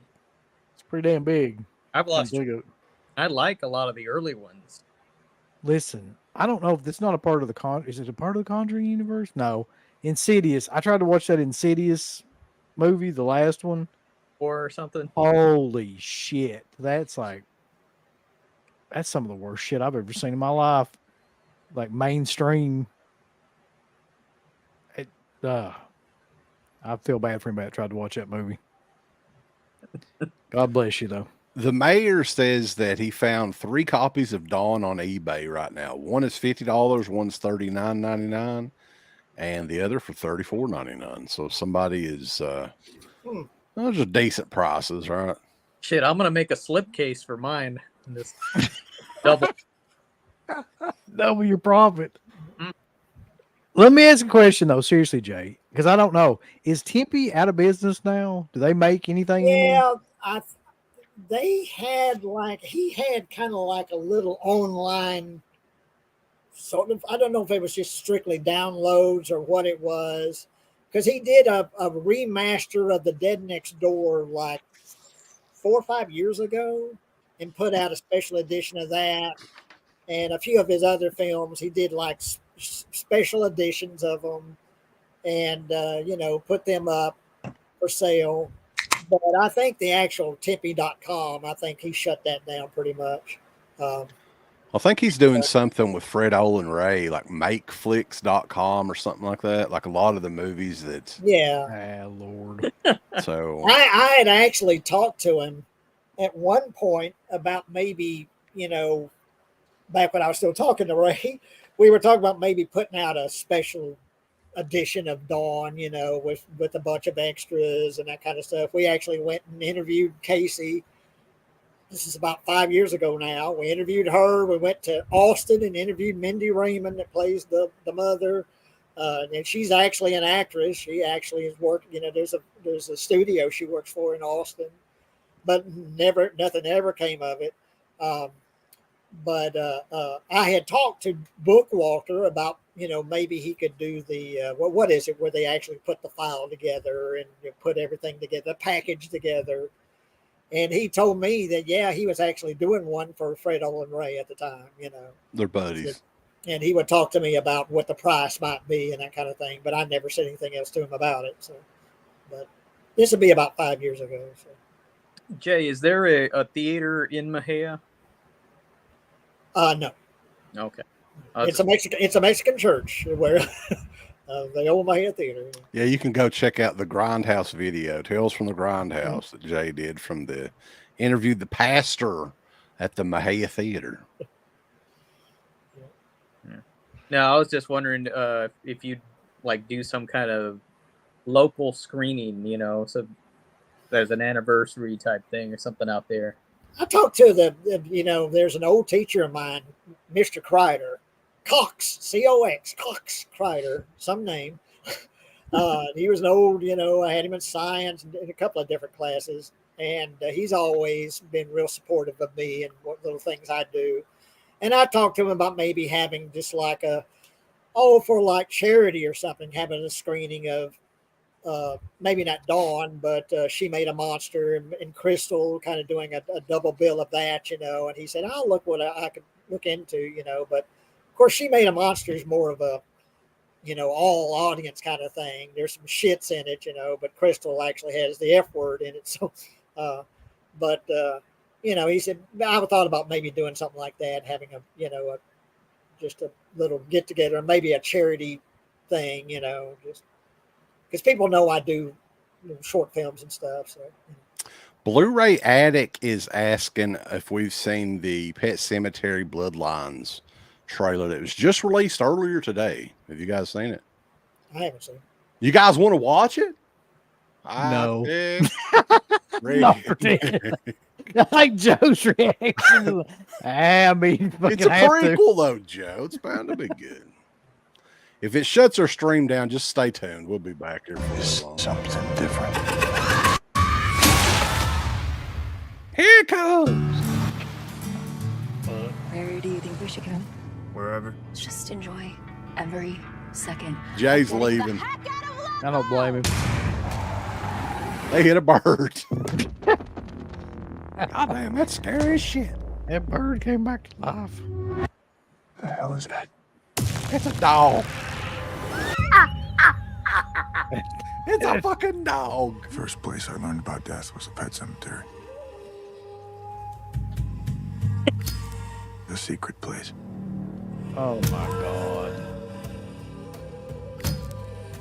It's pretty damn big. I've lost. I like a lot of the early ones. Listen, I don't know if it's not a part of is it a part of the Conjuring universe? No. Insidious. I tried to watch that Insidious movie, the last one. Or something. Holy shit. That's some of the worst shit I've ever seen in my life. Like mainstream. I feel bad for anybody that tried to watch that movie. God bless you, though. The mayor says that he found 3 copies of Dawn on eBay right now. One is $50, one's $39.99, and the other for $34.99. So somebody is those are decent prices, right? Shit, I'm gonna make a slipcase for mine. This double your profit. Let me ask a question though, seriously, Jay, because I don't know. Is Tempe out of business now? Do they make anything anymore? He had kind of like a little online sort of, I don't know if it was just strictly downloads or what it was, because he did a remaster of The Dead Next Door like 4 or 5 years ago and put out a special edition of that. And a few of his other films, he did like special editions of them and, put them up for sale. But I think the actual Tempe.com, I think he shut that down pretty much. I think he's doing something with Fred Olin Ray, like makeflix.com or something like that. Like a lot of the movies that. Yeah. Lord. So I had actually talked to him at one point about maybe, back when I was still talking to Ray, we were talking about maybe putting out a special edition of Dawn, with a bunch of extras and that kind of stuff. We actually went and interviewed Casey. This is about 5 years ago now. We interviewed her. We went to Austin and interviewed Mindy Raymond that plays the mother. And she's actually an actress. She actually is working, there's a studio she works for in Austin, but nothing ever came of it. But I had talked to Bookwalter about, maybe he could do the, what is it, where they actually put the file together and put everything together, the package together. And he told me that, he was actually doing one for Fred Olin Ray at the time, They're buddies. And he would talk to me about what the price might be and that kind of thing. But I never said anything else to him about it. So, but this would be about 5 years ago. So. Jay, is there a theater in Mexia? No. Okay. It's a Mexican church where the old Mexia Theater. Yeah, you can go check out the Grindhouse video, Tales from the Grindhouse, that Jay did interviewed the pastor at the Mexia Theater. Now, I was just wondering if you'd do some kind of local screening, so there's an anniversary type thing or something out there. I talked to there's an old teacher of mine, Mr. Kreider, Cox, C-O-X, Cox Kreider, some name. He was an old, I had him in science and in a couple of different classes. and he's always been real supportive of me and what little things I do. And I talked to him about maybe having just like for like charity or something, having a screening of maybe not Dawn, but She Made a Monster and Crystal, kind of doing a double bill of that, And he said, "I'll look what I could look into, But of course, She Made a Monster is more of a, all audience kind of thing. There's some shits in it, but Crystal actually has the F word in it. So, he said, I thought about maybe doing something like that, having just a little get together, maybe a charity thing, just because people know I do short films and stuff. So, Blu-ray Addict is asking if we've seen the Pet Cemetery Bloodlines trailer that was just released earlier today. Have you guys seen it? I haven't seen it. You guys want to watch it? No. Not particularly. I like Joe's reaction. I mean, it's a prequel, though, Joe. It's bound to be good. If it shuts our stream down, just stay tuned. We'll be back here for something different. Here it comes. Where do you think we should go? Wherever. Just enjoy every second. Jay's leaving. I don't blame him. They hit a bird. God damn, that's scary as shit. That bird came back to life. The hell is that? It's a dog. It's a fucking dog. First place I learned about death was a pet cemetery. The secret place. Oh my God.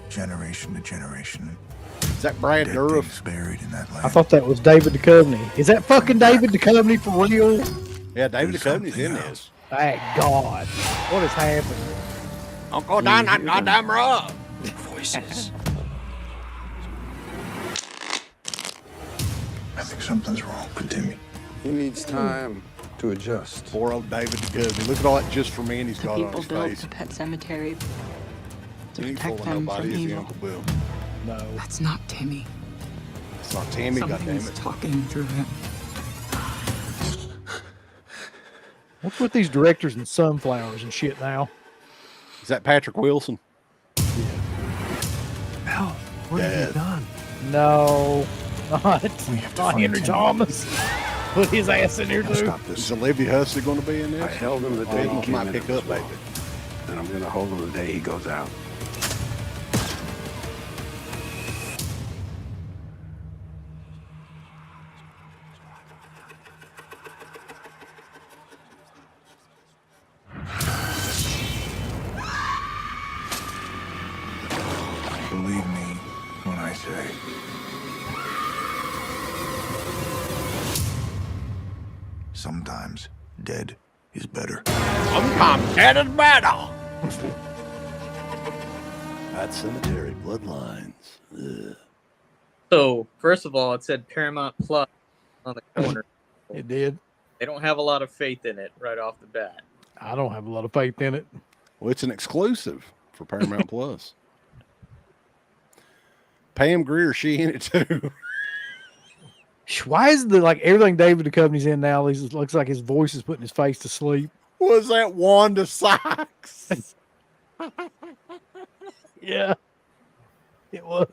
Generation to generation. Is that Brad Dourif? Buried in that land. I thought that was David Duchovny. Is that fucking David Duchovny for real? Yeah, David Duchovny's in this. Thank God. What has happened? Don't go down that goddamn road. Voices. I think something's wrong with Timmy. He needs time to adjust. Poor old David Duchovny. Look at all that just for me and he's got on People his built face. the pet cemetery to You ain't protect fooling them nobody, from is he, evil. Uncle Bill? No. That's not Timmy. It's not Tammy, Something's goddammit. talking through him. What's with these directors and sunflowers and shit now? Is that Patrick Wilson? Hell, what have you done? No, not find Henry Timmy. Thomas. Put his ass in here too. Stop Is this. Olivia Hussey going to be in this? I held him the day he Oh, came might in. pick up, baby. And I'm going to hold him the day he goes out. Believe me when I say. Sometimes dead is better. Sometimes dead is better. Pet Cemetery Bloodlines. Ugh. So first of all, it said Paramount Plus on the corner. It did. They don't have a lot of faith in it right off the bat. I don't have a lot of faith in it. Well, it's an exclusive for Paramount Plus. Pam Grier, she in it too. Why is the like everything David Duchovny's in now? He looks like his voice is putting his face to sleep. Was that Wanda Sykes? Yeah, it was.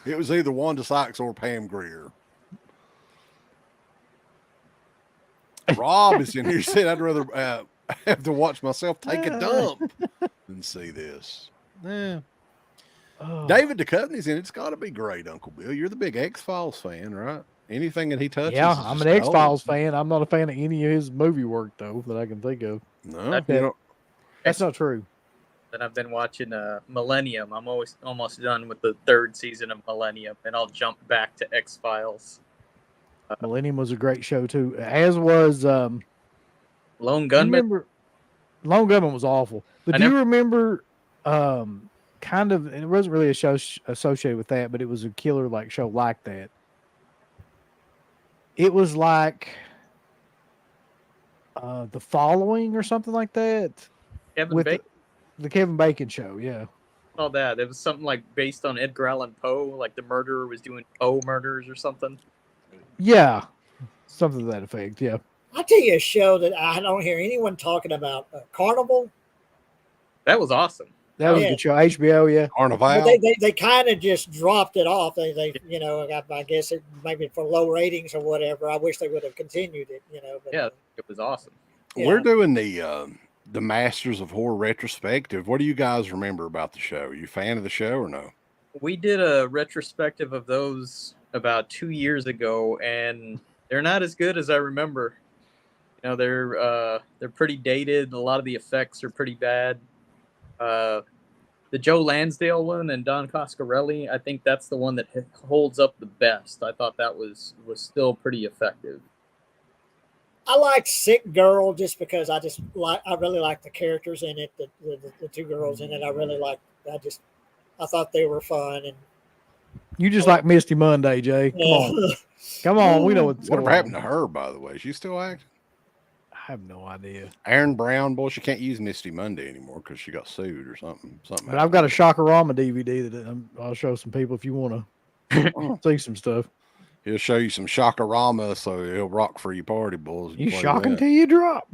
It was either Wanda Sykes or Pam Grier. Rob is in here. He said, I'd rather have to watch myself take a dump than see this. Yeah. Oh. David Duchovny's in it. It's got to be great, Uncle Bill. You're the big X-Files fan, right? Anything that he touches. Yeah, is I'm just an X-Files gold. fan. I'm not a fan of any of his movie work, though, that I can think of. No, That- you know, That's not true. Then I've been watching Millennium. I'm always almost done with the third season of Millennium, and I'll jump back to X-Files. Millennium was a great show, too, as was Lone you Gunman. remember Lone Gunman was awful. But I do you never- remember kind of, it wasn't really a show associated with that, but it was a killer like show like that. It was like The Following or something like that. Kevin with Bacon. the Kevin Bacon show, yeah. All that. It was something like based on Edgar Allan Poe, like the murderer was doing Poe murders or something. Yeah, something to that effect. Yeah. I'll tell you a show that I don't hear anyone talking about. Carnival. That was awesome. That was a good show. HBO, yeah. Carnival. But they kind of just dropped it off. They you know, I guess it maybe for low ratings or whatever. I wish they would have continued it, you know. But, Yeah, it was awesome. We're doing the Masters of Horror retrospective. What do you guys remember about the show? Are you a fan of the show or no? We did a retrospective of those about 2 years ago, and they're not as good as I remember. You know, they're pretty dated. A lot of the effects are pretty bad. The Joe Lansdale one and Don Coscarelli, I think that's the one that holds up the best. I thought that was still pretty effective. I like Sick Girl just because I really like the characters in it. The two girls in it, I really like. I thought they were fun. And you just like Misty Monday, Jay. Come on, come on. We know whatever happened to her, by the way. She's still acting. I have no idea. Aaron Brown, boy, she can't use Misty Monday anymore because she got sued or something. But I've got a Shockorama DVD that I'll show some people if you want to see some stuff. He'll show you some Shockorama, so he'll rock for your party, boys. You shock until you drop.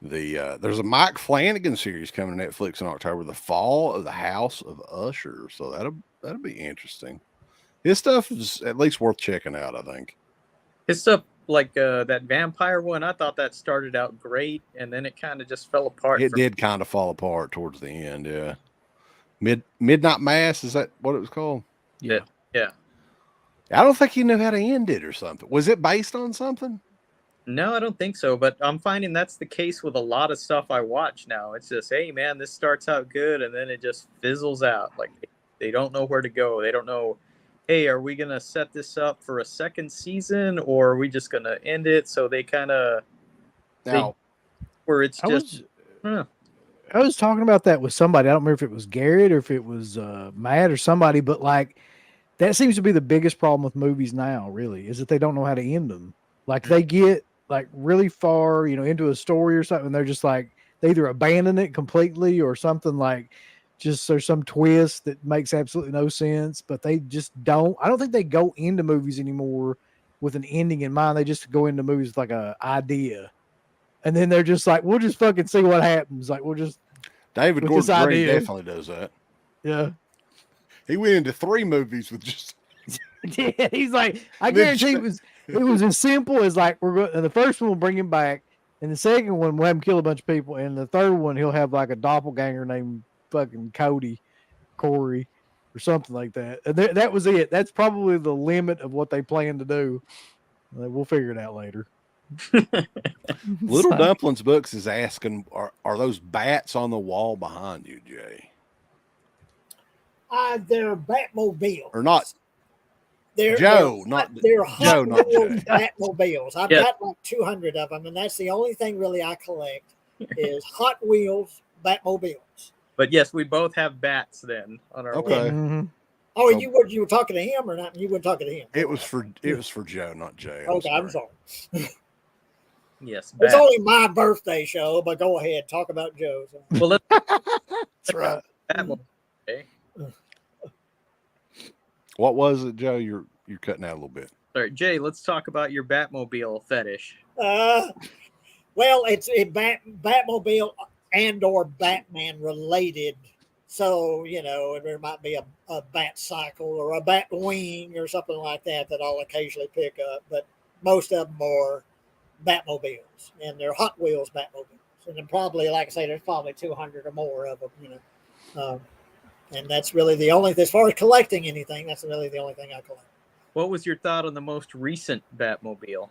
There's a Mike Flanagan series coming to Netflix in October, The Fall of the House of Usher. So that'll be interesting. His stuff is at least worth checking out, I think. His stuff, like that vampire one, I thought that started out great, and then it kind of just fell apart. It did kind of fall apart towards the end, yeah. Midnight Mass, is that what it was called? Yeah. I don't think he knew how to end it or something. Was it based on something? No, I don't think so. But I'm finding that's the case with a lot of stuff I watch now. It's just, hey, man, this starts out good, and then it just fizzles out. Like, they don't know where to go. They don't know, hey, are we going to set this up for a second season, or are we just going to end it? So they kind of, where it's just, I was talking about that with somebody. I don't remember if it was Garrett or if it was Matt or somebody, but like, that seems to be the biggest problem with movies now, really, is that they don't know how to end them. Like, they get like really far, you know, into a story or something, and they're just like, they either abandon it completely or something, like just there's some twist that makes absolutely no sense, but they just don't. I don't think they go into movies anymore with an ending in mind. They just go into movies with like a idea, and then they're just like, we'll just fucking see what happens. Like, we'll just David Gordon Green definitely does that. Yeah. He went into 3 movies with just. Yeah, he's like, I guarantee it was as simple as like, we're going. The first one will bring him back, and the second one we'll have him kill a bunch of people, and the third one he'll have like a doppelganger named fucking Corey, or something like that. And that was it. That's probably the limit of what they plan to do. We'll figure it out later. Little Dumplings Books is asking, are those bats on the wall behind you, Jay? They're Batmobiles. Or not? They're Joe, they're Hot Wheels Batmobiles. I've Yeah. got like 200 of them, and that's the only thing really I collect is Hot Wheels Batmobiles. but yes, we both have bats then on our Okay. wall. Oh, you were talking to him or not? You weren't talking to him. It was for Joe, not Jay. Okay, I'm sorry. Yes, It's bats. only my birthday show, but go ahead, talk about Joe's. Well, let's That's right. Batmobile, okay? What was it, Joe? You're cutting out a little bit. Sorry, Jay, let's talk about your Batmobile fetish. Well, it's Batmobile and or Batman related. So, you know, there might be a bat cycle or a bat wing or something like that I'll occasionally pick up. But most of them are Batmobiles, and they're Hot Wheels Batmobiles. And then probably, like I say, there's probably 200 or more of them, you know. And that's really the only, as far as collecting anything, that's really the only thing I collect. What was your thought on the most recent Batmobile?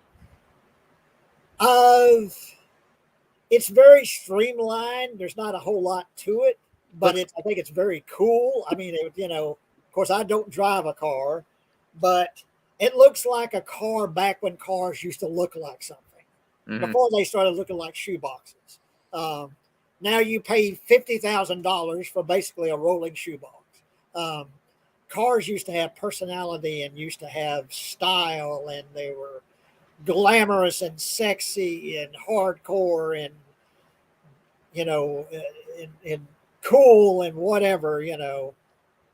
It's very streamlined. There's not a whole lot to it, but I think it's very cool. I mean, you know, of course, I don't drive a car, but it looks like a car back when cars used to look like something. Mm-hmm. Before they started looking like shoeboxes. Now you pay $50,000 for basically a rolling shoebox. Cars used to have personality and used to have style, and they were glamorous and sexy and hardcore and, you know, and cool and whatever, you know.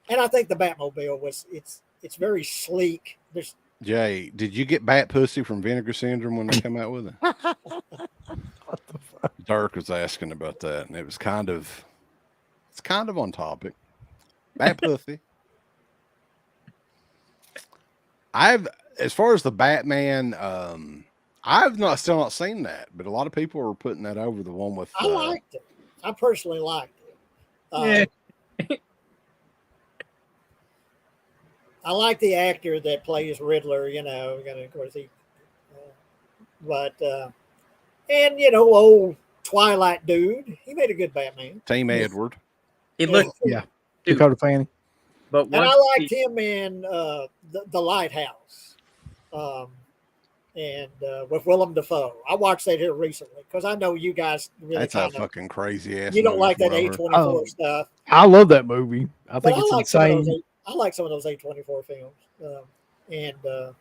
And I think the Batmobile it's very sleek. Jay, did you get bat pussy from Vinegar Syndrome when they come out with it? Dirk was asking about that, and it's kind of on topic. Bat pussy. As far as the Batman, I've still not seen that, but a lot of people are putting that over the one with. I liked it. I personally liked it. Yeah. I like the actor that plays Riddler. Of course and old Twilight dude, he made a good Batman. Team Edward. He looked, Dakota Fanning. but and I liked him in the Lighthouse, and with Willem Dafoe. I watched that here recently because I know you guys really That's a fucking crazy ass. You don't like that movie. A24 stuff. I love that movie. I think it's insane. I like some of those A24 films, and well,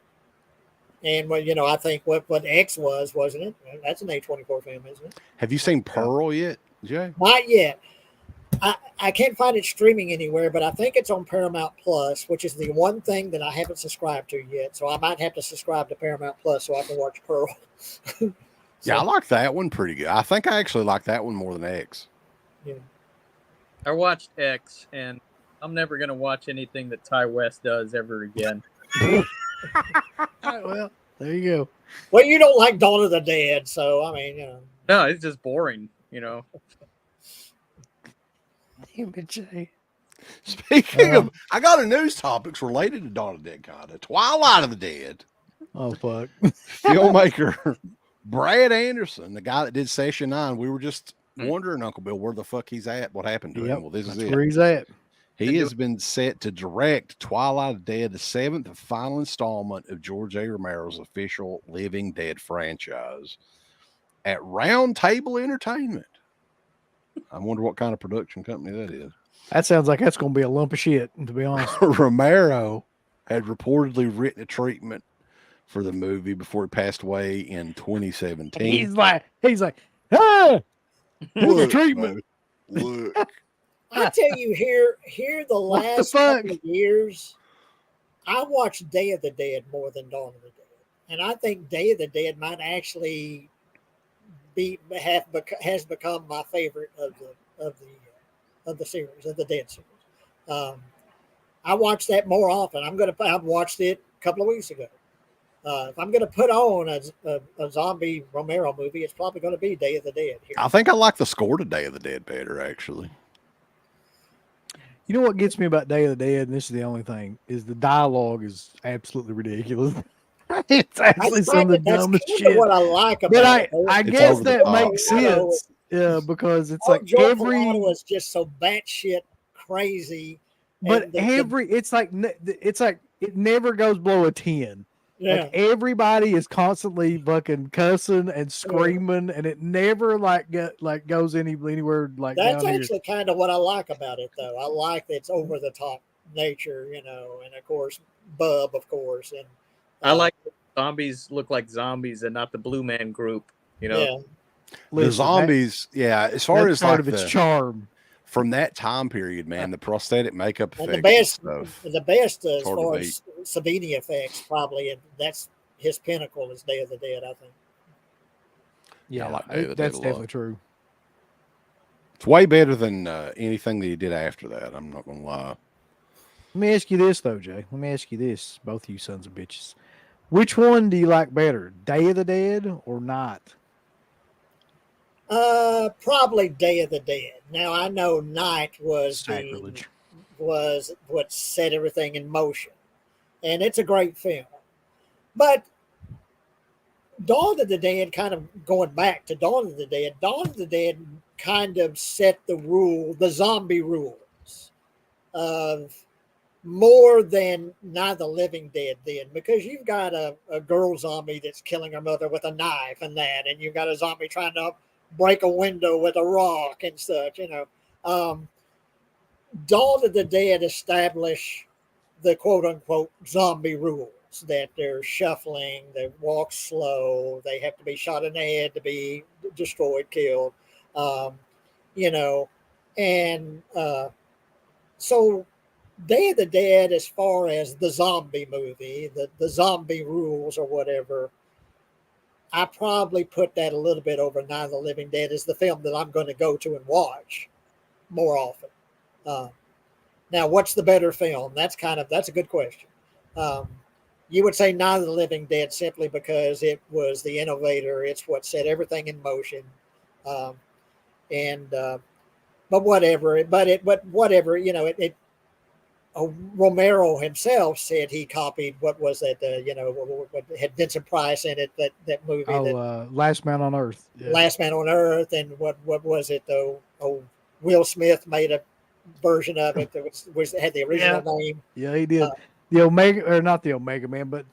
I think what X wasn't it? That's an A24 film, isn't it? Have you seen Pearl yet, Jay? Not yet. I can't find it streaming anywhere, but I think it's on Paramount Plus, which is the one thing that I haven't subscribed to yet. So I might have to subscribe to Paramount Plus so I can watch Pearl. Yeah, I like that one pretty good. I think I actually like that one more than X. Yeah. I watched X, and I'm never going to watch anything that Ty West does ever again. Well, there you go. Well, you don't like Dawn of the Dead, so I mean, No, it's just boring, Damn it, Jay. Speaking of, I got a news topics related to Dawn of the Dead, kind of Twilight of the Dead. Oh fuck! Filmmaker Brad Anderson, the guy that did Session 9. We were just wondering, Uncle Bill, where the fuck he's at. What happened to him? Well, this is it. Where he's at. He has been set to direct Twilight of the Dead, the 7th and final installment of George A. Romero's official Living Dead franchise at Round Table Entertainment. I wonder what kind of production company that is. That sounds like that's going to be a lump of shit, to be honest. Romero had reportedly written a treatment for the movie before he passed away in 2017. He's like, ah, here's the treatment. Look. I tell you, here the last couple of years, I watched Day of the Dead more than Dawn of the Dead, and I think Day of the Dead might actually has become my favorite of the series, of the Dead series. I watch that more often. I watched it a couple of weeks ago. If I'm going to put on a zombie Romero movie, it's probably going to be Day of the Dead. Here. I think I like the score to Day of the Dead better, actually. You know what gets me about Day of the Dead, and this is the only thing, is the dialogue is absolutely ridiculous. It's actually some of the dumbest shit. What I like about it. I guess that makes sense. Yeah, because it's like every was just so batshit crazy. But it's like it never goes below a 10. Yeah. Like everybody is constantly fucking cussing and screaming, and it never goes anywhere like that's down actually here. Kind of what I like about it, though. I like it's over the top nature, and of course Bub, of course, and I like zombies look like zombies and not the Blue Man Group. Yeah. The zombies, as far as part of its charm. From that time period, man, the prosthetic makeup effects and the best stuff. The best as far as Savini effects, probably, and that's his pinnacle is Day of the Dead, I think. Yeah, I like Day of the Dead. That's definitely true. It's way better than anything that he did after that. I'm not gonna lie. Let me ask you this, though, Jay. Let me ask you this, both of you sons of bitches. Which one do you like better, Day of the Dead or not? Probably Day of the Dead. Now I know Night was what set everything in motion, and it's a great film. But Dawn of the Dead, kind of going back to Dawn of the Dead kind of set the zombie rules of more than Night of the Living Dead did, because you've got a girl zombie that's killing her mother with a knife and you've got a zombie trying to break a window with a rock and such, Dawn of the Dead establish the quote-unquote zombie rules, that they're shuffling, they walk slow, they have to be shot in the head to be destroyed, killed, so Day of the Dead, as far as the zombie movie, the zombie rules or whatever, I probably put that a little bit over Night of the Living Dead as the film that I'm going to go to and watch more often. Now, what's the better film? That's a good question. You would say Night of the Living Dead simply because it was the innovator. It's what set everything in motion. But whatever. Romero himself said he copied what was that? What had Vincent Price in it? That movie. Last Man on Earth. Yeah. Last Man on Earth, and what was it though? Oh, Will Smith made a version of it that had the original name. Yeah, he did. The Omega, or not the Omega Man, but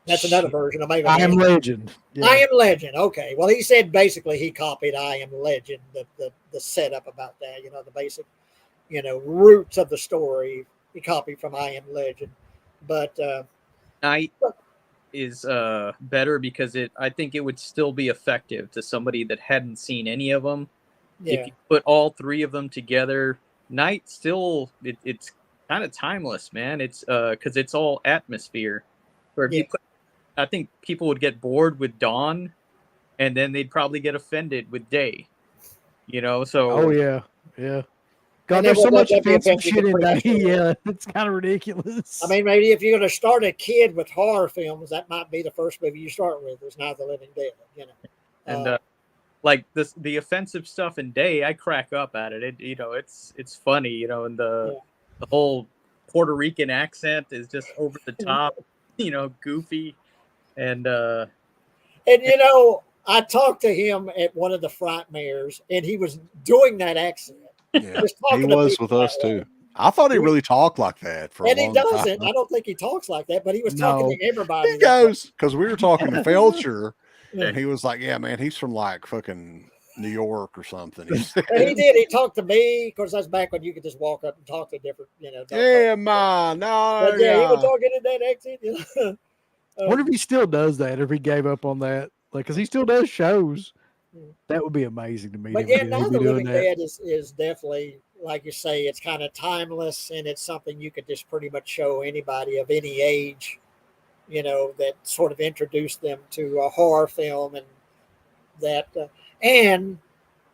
that's another version of Omega I Man. Am Legend. Yeah. I Am Legend. Okay. Well, he said basically he copied I Am Legend, the setup about that. The basic, roots of the story. He copied from I Am Legend, but Night is better because I think it would still be effective to somebody that hadn't seen any of them. Yeah. If you put all three of them together, Night still it's kind of timeless, man. It's because it's all atmosphere. Where if you put, I think people would get bored with Dawn, and then they'd probably get offended with Day. So. Oh yeah. God, there's so much offensive shit in that. Yeah, it's kind of ridiculous. I mean, maybe if you're going to start a kid with horror films, that might be the first movie you start with. Is Night of the Living Dead. And like the offensive stuff in Day, I crack up at it. It's funny. And the whole Puerto Rican accent is just over the top. Goofy, and I talked to him at one of the Frightmares, and he was doing that accent. Yeah, he was with us too. I thought he really talked like that for a long time. And he doesn't. I don't think he talks like that, but he was talking to everybody. He goes, because we were talking to Felcher, and he was like, yeah, man, he's from like fucking New York or something. And he did. He talked to me. Of course, that's back when you could just walk up and talk to different, Yeah, man. No. But yeah, he was talking in that accent. I wonder if he still does that, or if he gave up on that. Like, because he still does shows. That would be amazing to me. But yeah, Night of the Living Dead is definitely, like you say, it's kind of timeless, and it's something you could just pretty much show anybody of any age, that sort of introduced them to a horror film, and that, and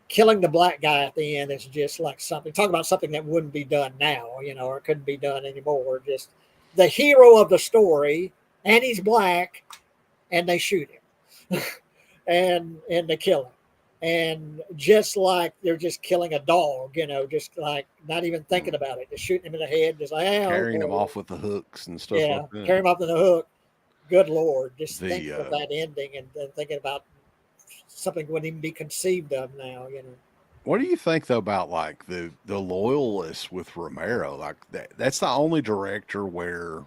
killing the black guy at the end is just like something. Talk about something that wouldn't be done now, or couldn't be done anymore. Just the hero of the story, and he's black, and they shoot him. and they kill him, and just like they're just killing a dog, just like not even thinking about it, just shooting him in the head, just like carrying him off with the hooks and stuff. Yeah, like that. Carrying him off with the hook. Good Lord, just think of that ending, and thinking about something wouldn't even be conceived of now. What do you think though about like the loyalists with Romero? Like that's the only director where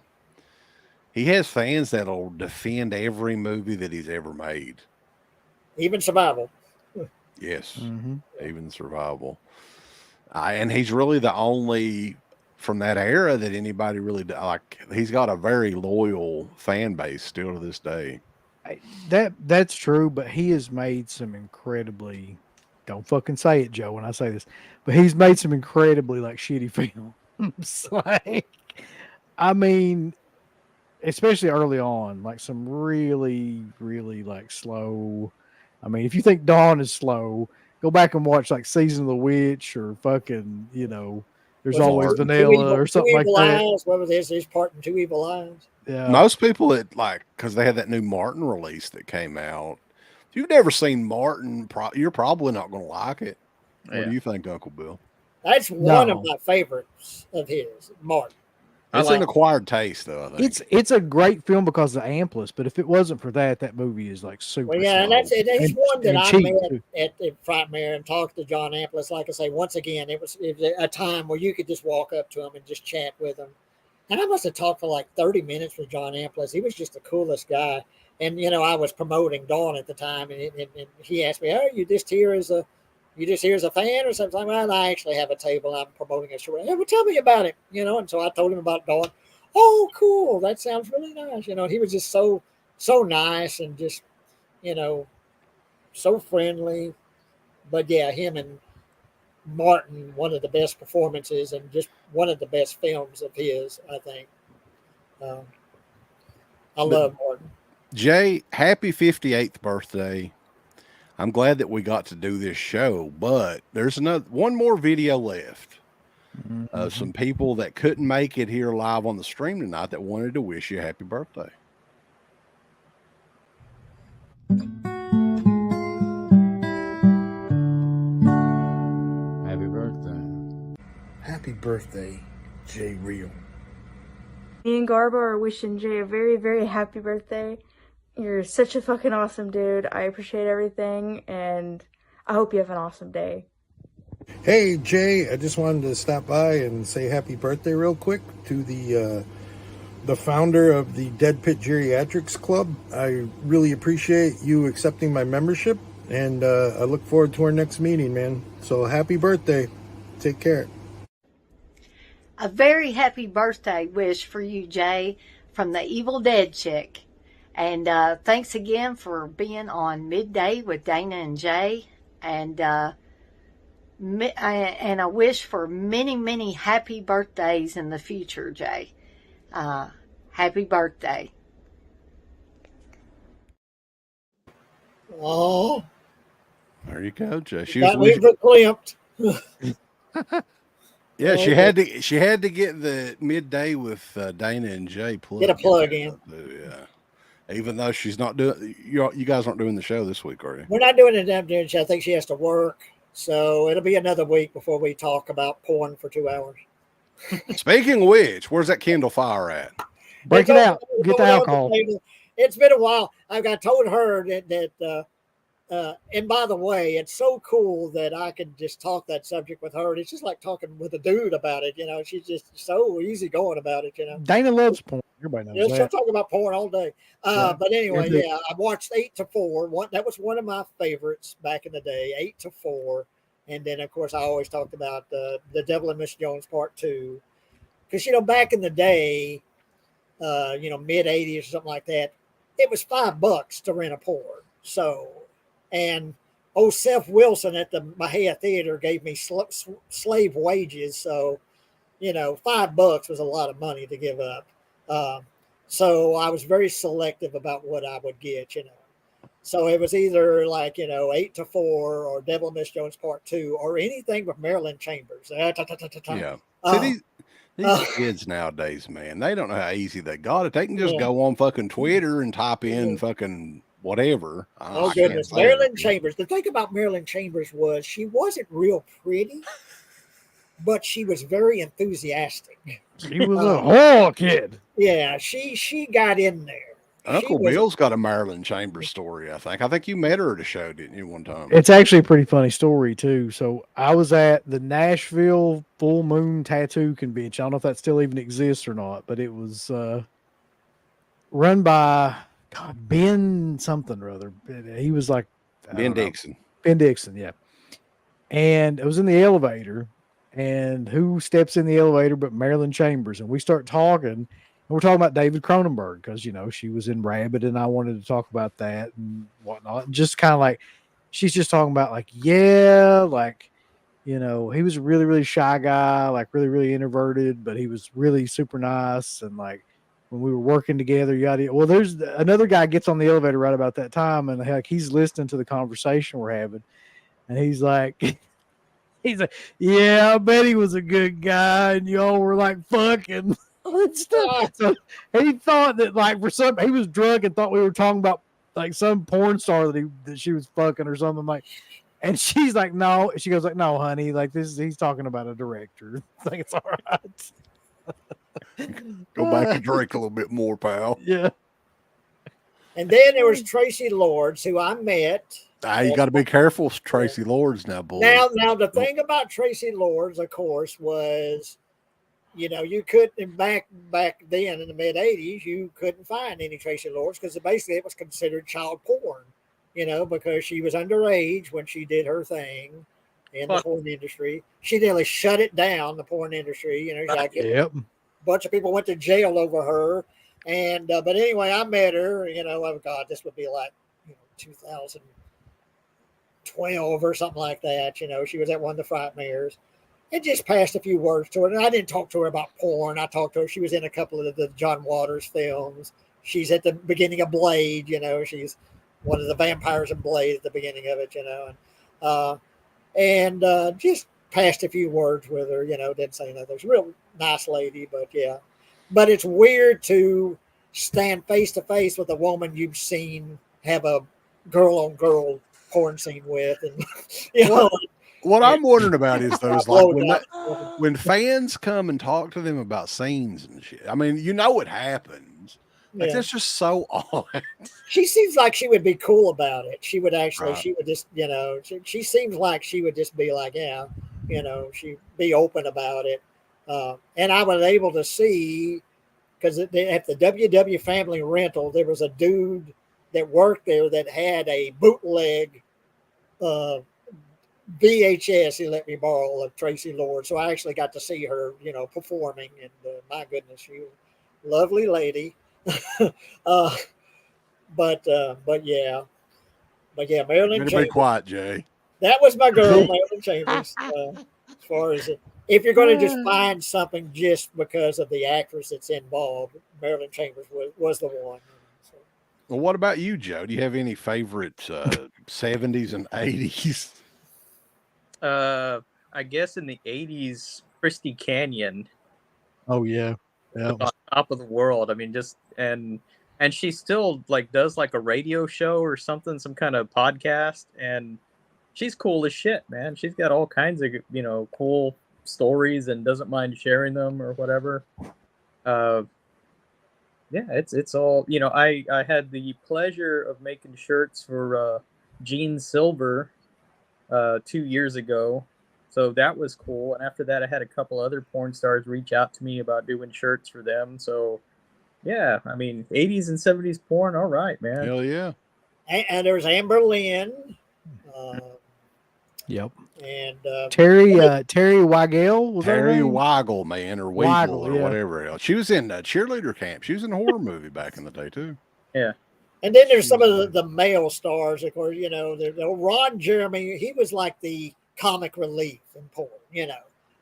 he has fans that'll defend every movie that he's ever made. Even Survival. Yes, even Survival. And he's really the only from that era that anybody really like. He's got a very loyal fan base still to this day. That's true, but he has made some incredibly, don't fucking say it, Joe, when I say this, but he's made some incredibly like shitty films. Like, I mean, especially early on, like some really, really like slow. I mean, if you think Dawn is slow, go back and watch like Season of the Witch or fucking, There's Always Vanilla or something like that. Eyes? What was his part in Two Evil Eyes? Yeah. Most people that like, because they had that new Martin release that came out. If you've never seen Martin, you're probably not going to like it. What do you think, Uncle Bill? That's one of my favorites of his, Martin. It's an acquired taste, though. I think it's a great film because of Amplis, but if it wasn't for that movie is like super. Well, yeah, slow. and that's one that I met at Frightmare and talked to John Amplis. Like I say, once again, it was a time where you could just walk up to him and just chat with him. And I must have talked for like 30 minutes with John Amplis. He was just the coolest guy. And I was promoting Dawn at the time, and he asked me, "Oh, you just here as a fan or something?" Well, I actually have a table. I'm promoting a show. Hey, well, tell me about it, And so I told him about Dawn. Oh, cool. That sounds really nice. He was just so nice and just, so friendly. But yeah, him and Martin one of the best performances and just one of the best films of his, I think. I love Martin. Jay, happy 58th birthday. I'm glad that we got to do this show, but there's one more video left. Some people that couldn't make it here live on the stream tonight that wanted to wish you a happy birthday. Happy birthday. Happy birthday, Jay Real. Me and Garbo are wishing Jay a very, very happy birthday. You're such a fucking awesome dude. I appreciate everything, and I hope you have an awesome day. Hey, Jay, I just wanted to stop by and say happy birthday real quick to the founder of the Dead Pit Geriatrics Club. I really appreciate you accepting my membership, and I look forward to our next meeting, man. So happy birthday. Take care. A very happy birthday wish for you, Jay, from the Evil Dead chick. And thanks again for being on Midday with Dana and Jay. And I wish for many, many happy birthdays in the future, Jay. Happy birthday. Oh, there you go, Jay. She got was me verklempt. Yeah, she had to get the Midday with Dana and Jay plug. Get a plug in. Yeah. Even though she's not doing, you guys aren't doing the show this week, are you? We're not doing it. I think she has to work, so it'll be another week before we talk about porn for 2 hours. Speaking of which, where's that Kindle Fire at? Break it out. Get the alcohol. It's been a while. I told her that and by the way, it's so cool that I can just talk that subject with her. It's just like talking with a dude about it. She's just so easygoing about it. Dana loves porn. Everybody knows She'll that. talk about porn all day. But anyway, yeah, I watched 8 to 4. That was one of my favorites back in the day, 8 to 4. And then, of course, I always talked about the Devil and Miss Jones Part 2. Because, back in the day, mid-'80s or something like that, it was $5 to rent a porn. So, and Seth Wilson at the Mahia Theater gave me slave wages. So, $5 was a lot of money to give up. So I was very selective about what I would get, So it was either 8 to 4 or Devil Miss Jones Part 2 or anything with Marilyn Chambers. Yeah. See, these kids nowadays, man, they don't know how easy they got it. They can just go on fucking Twitter and type in fucking whatever. Oh, goodness. Marilyn Chambers. The thing about Marilyn Chambers was she wasn't real pretty, but she was very enthusiastic. She was a whore kid. Yeah, she got in there. Uncle Bill's got a Marilyn Chambers story, I think. I think you met her at a show, didn't you, one time? It's actually a pretty funny story, too. So I was at the Nashville Full Moon Tattoo Convention. I don't know if that still even exists or not, but it was run by Ben something or other. He was like... Ben Dixon. Ben Dixon, yeah. And it was in the elevator. And who steps in the elevator but Marilyn Chambers? And we start talking. And we're talking about David Cronenberg because, she was in Rabbit and I wanted to talk about that and whatnot. And just kind of like, she's just talking about he was a really, really shy guy, really, really introverted, but he was really super nice. And when we were working together, well, there's another guy gets on the elevator right about that time. And he's listening to the conversation we're having. And he's like, yeah, I bet he was a good guy. And y'all were fucking. So he thought that he was drunk and thought we were talking about some porn star that she was fucking or something and she's like, no, she goes no, honey, he's talking about a director. It's all right. Go back and drink a little bit more, pal. Yeah. And then there was Tracy Lords, who I met. You got to be careful, Tracy Lords, now, boy. Now the thing about Tracy Lords, of course, was you couldn't back then in the mid-'80s, you couldn't find any Tracy Lords because basically it was considered child porn, because she was underage when she did her thing in the porn industry. She nearly shut it down, the porn industry. A bunch of people went to jail over her. And but anyway, I met her. Oh God, this would be 2012 12 or something like that. She was at one of the Frightmares. And just passed a few words to her. And I didn't talk to her about porn. I talked to her. She was in a couple of the John Waters films. She's at the beginning of Blade. She's one of the vampires in Blade at the beginning of it. And just passed a few words with her. Didn't say nothing. She's a real nice lady, but yeah. But it's weird to stand face to face with a woman you've seen have a girl on girl porn scene with, and What I'm wondering about is those like when fans come and talk to them about scenes and shit. I mean, it happens. Like that's just so odd. She seems like she would be cool about it. She would actually. Right. She would just, she seems like she would just be like, yeah, she'd be open about it. And I was able to see because at the WW Family Rental, there was a dude that worked there that had a bootleg. VHS he let me borrow of Tracy Lord, so I actually got to see her, performing, and my goodness, she was a lovely lady. But yeah, Marilyn Chambers. Be quiet, Jay. That was my girl, Marilyn Chambers. As far as if you're going to just find something just because of the actress that's involved, Marilyn Chambers was the one. So. Well, what about you, Joe? Do you have any favorite 70s and 80s? I guess in the 80s, Christy Canyon. Oh yeah. On top of the world. I mean, and she still does a radio show or something, some kind of podcast, and she's cool as shit, man. She's got all kinds of cool stories and doesn't mind sharing them or whatever. Yeah, it's all I had the pleasure of making shirts for Gene Silver 2 years ago, so that was cool. And after that, I had a couple other porn stars reach out to me about doing shirts for them. So yeah, I mean, 80s and 70s porn, all right, man. Hell yeah. And there was Amber Lynn. Yep. And Terry Weigel, was Terry that her name? Weigel, man, or Weigel or whatever else. She was in cheerleader camp. She was in a horror movie back in the day too. Yeah. And then there's some of the male stars, of course. Ron Jeremy. He was like the comic relief in porn.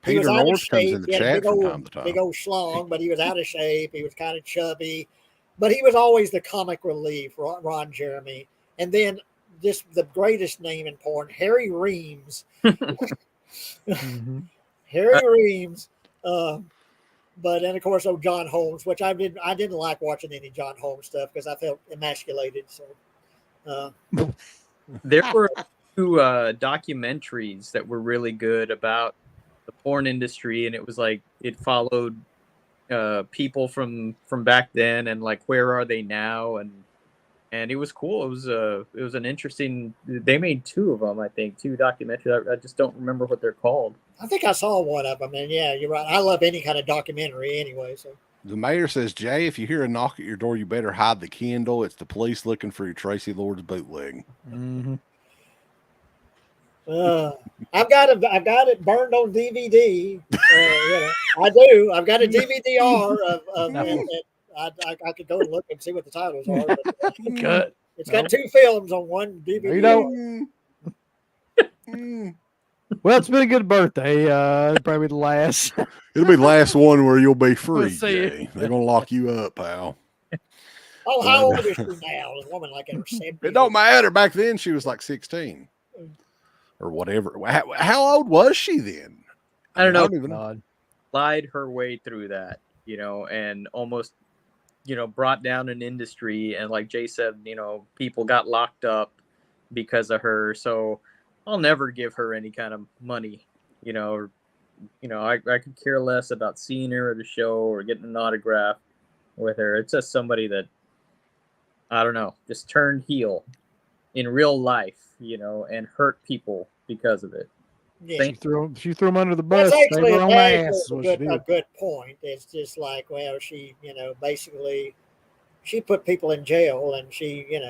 Peter North comes in the chat from time to time. Big old schlong, but he was out of shape. He was kind of chubby, but he was always the comic relief, Ron Jeremy. And then the greatest name in porn, Harry Reams. Mm-hmm. Harry Reams. But then of course, John Holmes, which I didn't like watching any John Holmes stuff because I felt emasculated. So there were two documentaries that were really good about the porn industry, and it was it followed people from back then and where are they now, and it was cool. It was an interesting. They made two of them, I think, two documentaries. I just don't remember what they're called. I think I saw one of them, and yeah, you're right. I love any kind of documentary anyway. So the mayor says, Jay, if you hear a knock at your door, you better hide the candle. It's the police looking for your Tracy Lord's bootleg. Mm-hmm. I've got it burned on DVD. I do. I've got a DVD-R of I could go and look and see what the titles are. But, it's got two films on one DVD. Well, it's been a good birthday. Probably the last. It'll be the last one where you'll be free, We'll see. Jay. They're gonna lock you up, pal. Oh, how old is she now? A woman like in her 70s. It don't matter. Back then, she was like 16 or whatever. How old was she then? I don't know. even know. Lied her way through that, and almost, brought down an industry. And like Jay said, people got locked up because of her. So I'll never give her any kind of money, I could care less about seeing her at a show or getting an autograph with her. It's just somebody that, I don't know, just turned heel in real life, and hurt people because of it. Yeah. She threw him under the bus. That's actually a a good point. It's just like, well, she, basically she put people in jail and she, and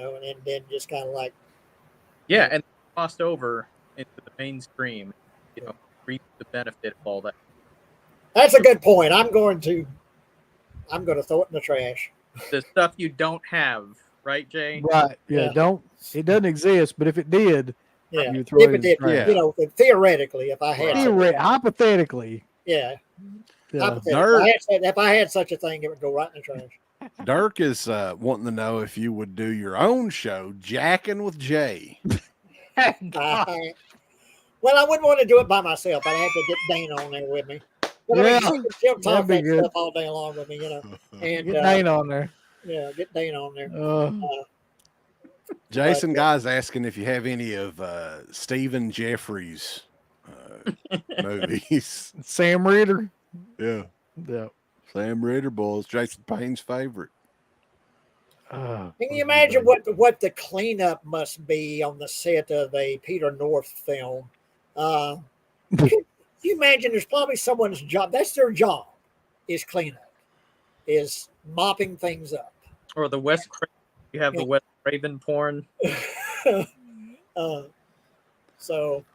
then just kind of like. Yeah, and crossed over into the mainstream, reap the benefit of all that. That's a good point. I'm going to throw it in the trash. The stuff you don't have, right, Jay? Right. Yeah. It doesn't exist, but if it did, Yeah, You throw it in the if, trash. you know, theoretically, if I had Hypothetically. yeah. Yeah. If I had such a thing, it would go right in the trash. Dirk is wanting to know if you would do your own show, Jacking with Jay. Well, I wouldn't want to do it by myself. I'd have to get Dana on there with me. But I mean, she'll talk that stuff all day long with me, you know. And Get Dana on there. Yeah, get Dana on there. Jason Guy's asking if you have any of Stephen Jeffries movies. Sam Ritter. Yeah. Yeah. Sam Ritter, boys. Jason Payne's favorite. Can you imagine what the cleanup must be on the set of a Peter North film? Can you imagine there's probably someone's job, that's their job, is cleanup, is mopping things up. Or the West Craven, you have the West Craven porn. So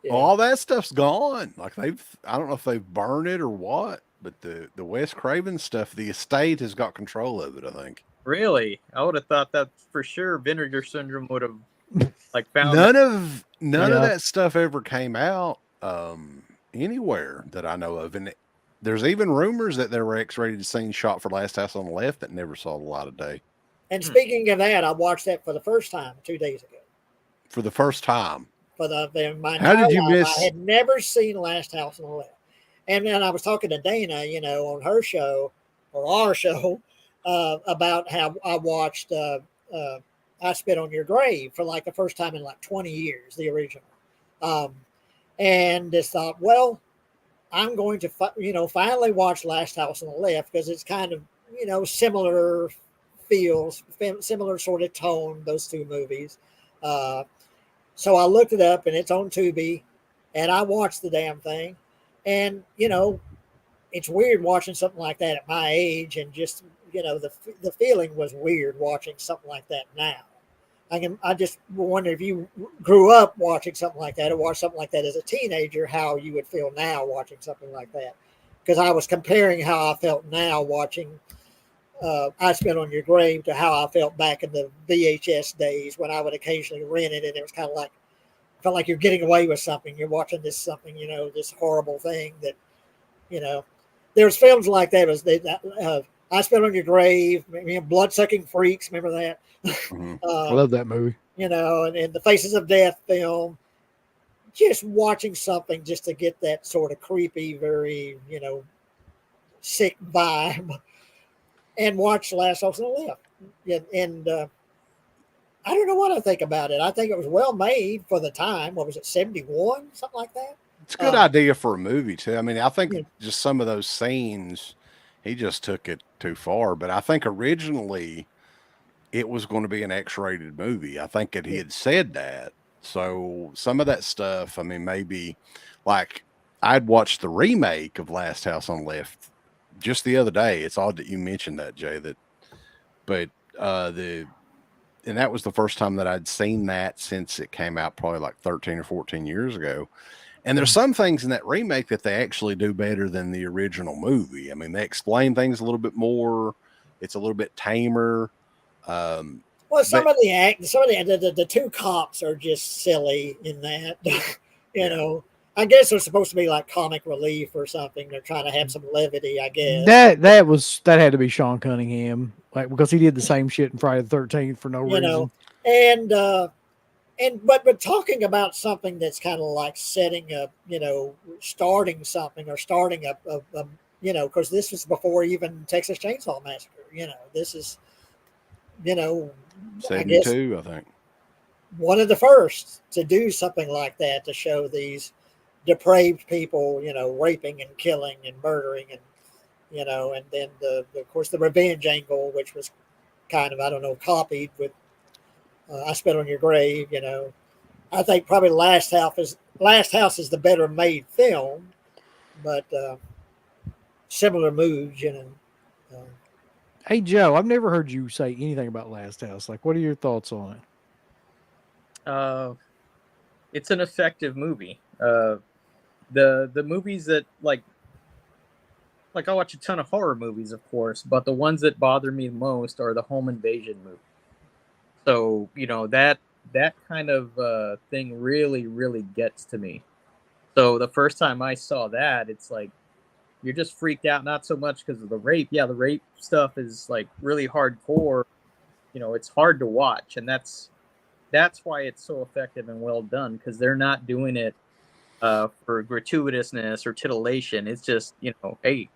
well, all that stuff's gone. Like I don't know if they've burned it or what, but the Wes Craven stuff, the estate has got control of it, I think. Really? I would have thought that for sure Vinegar Syndrome would have like found none of that stuff ever came out anywhere that I know of. And there's even rumors that there were X-rated scenes shot for Last House on the Left that never saw the light of day. And speaking of that, I watched that for the first time 2 days ago. For the first time. For my How did you life, miss? I had never seen Last House on the Left. And then I was talking to Dana, you know, on her show or our show about how I watched I Spit on Your Grave for like the first time in like 20 years, the original. And just thought, well, I'm going to, finally watch Last House on the Left because it's kind of, similar feels, similar sort of tone, those two movies. So I looked it up and it's on Tubi and I watched the damn thing. And, it's weird watching something like that at my age and just, the feeling was weird watching something like that now. I just wonder if you grew up watching something like that or watched something like that as a teenager, how you would feel now watching something like that. Because I was comparing how I felt now watching I Spit on Your Grave to how I felt back in the VHS days when I would occasionally rent it. And it was kind of like, felt like you're getting away with something. You're watching this something, this horrible thing that, there's films like that. I Spit on Your Grave, Blood-Sucking Freaks. Remember that? Mm-hmm. I love that movie. And the Faces of Death film. Just watching something just to get that sort of creepy, very, sick vibe. And watch Last House on the Left. And I don't know what I think about it. I think it was well made for the time. What was it, 71? Something like that? It's a good idea for a movie, too. I mean, I think just some of those scenes, he just took it too far. But I think originally it was going to be an X-rated movie. I think that he had said that. So some of that stuff, I mean, maybe like I'd watched the remake of Last House on the Left just the other day. It's odd that you mentioned that, Jay, but and that was the first time that I'd seen that since it came out probably like 13 or 14 years ago. And there's some things in that remake that they actually do better than the original movie. I mean, they explain things a little bit more. It's a little bit tamer. Well, some of the two cops are just silly in that, I guess they're supposed to be like comic relief or something. They're trying to have some levity, I guess. That had to be Sean Cunningham, like because he did the same shit in Friday the 13th for no reason. But talking about something that's kind of like setting up, starting something or starting up, because this was before even Texas Chainsaw Massacre. This is, 72, I think. One of the first to do something like that to show these depraved people, raping and killing and murdering and, and then of course the revenge angle, which was kind of, copied with I Spit on Your Grave, I think probably Last House is the better made film, but similar moves, Hey, Joe, I've never heard you say anything about Last House. Like, what are your thoughts on it? It's an effective movie. The movies that like I watch a ton of horror movies, of course, but the ones that bother me most are the home invasion movies. So, that kind of thing really, really gets to me. So the first time I saw that, it's like you're just freaked out, not so much because of the rape. Yeah, the rape stuff is like really hardcore. You know, it's hard to watch, and that's why it's so effective and well done, because they're not doing it for gratuitousness or titillation. It's just, you know, hey,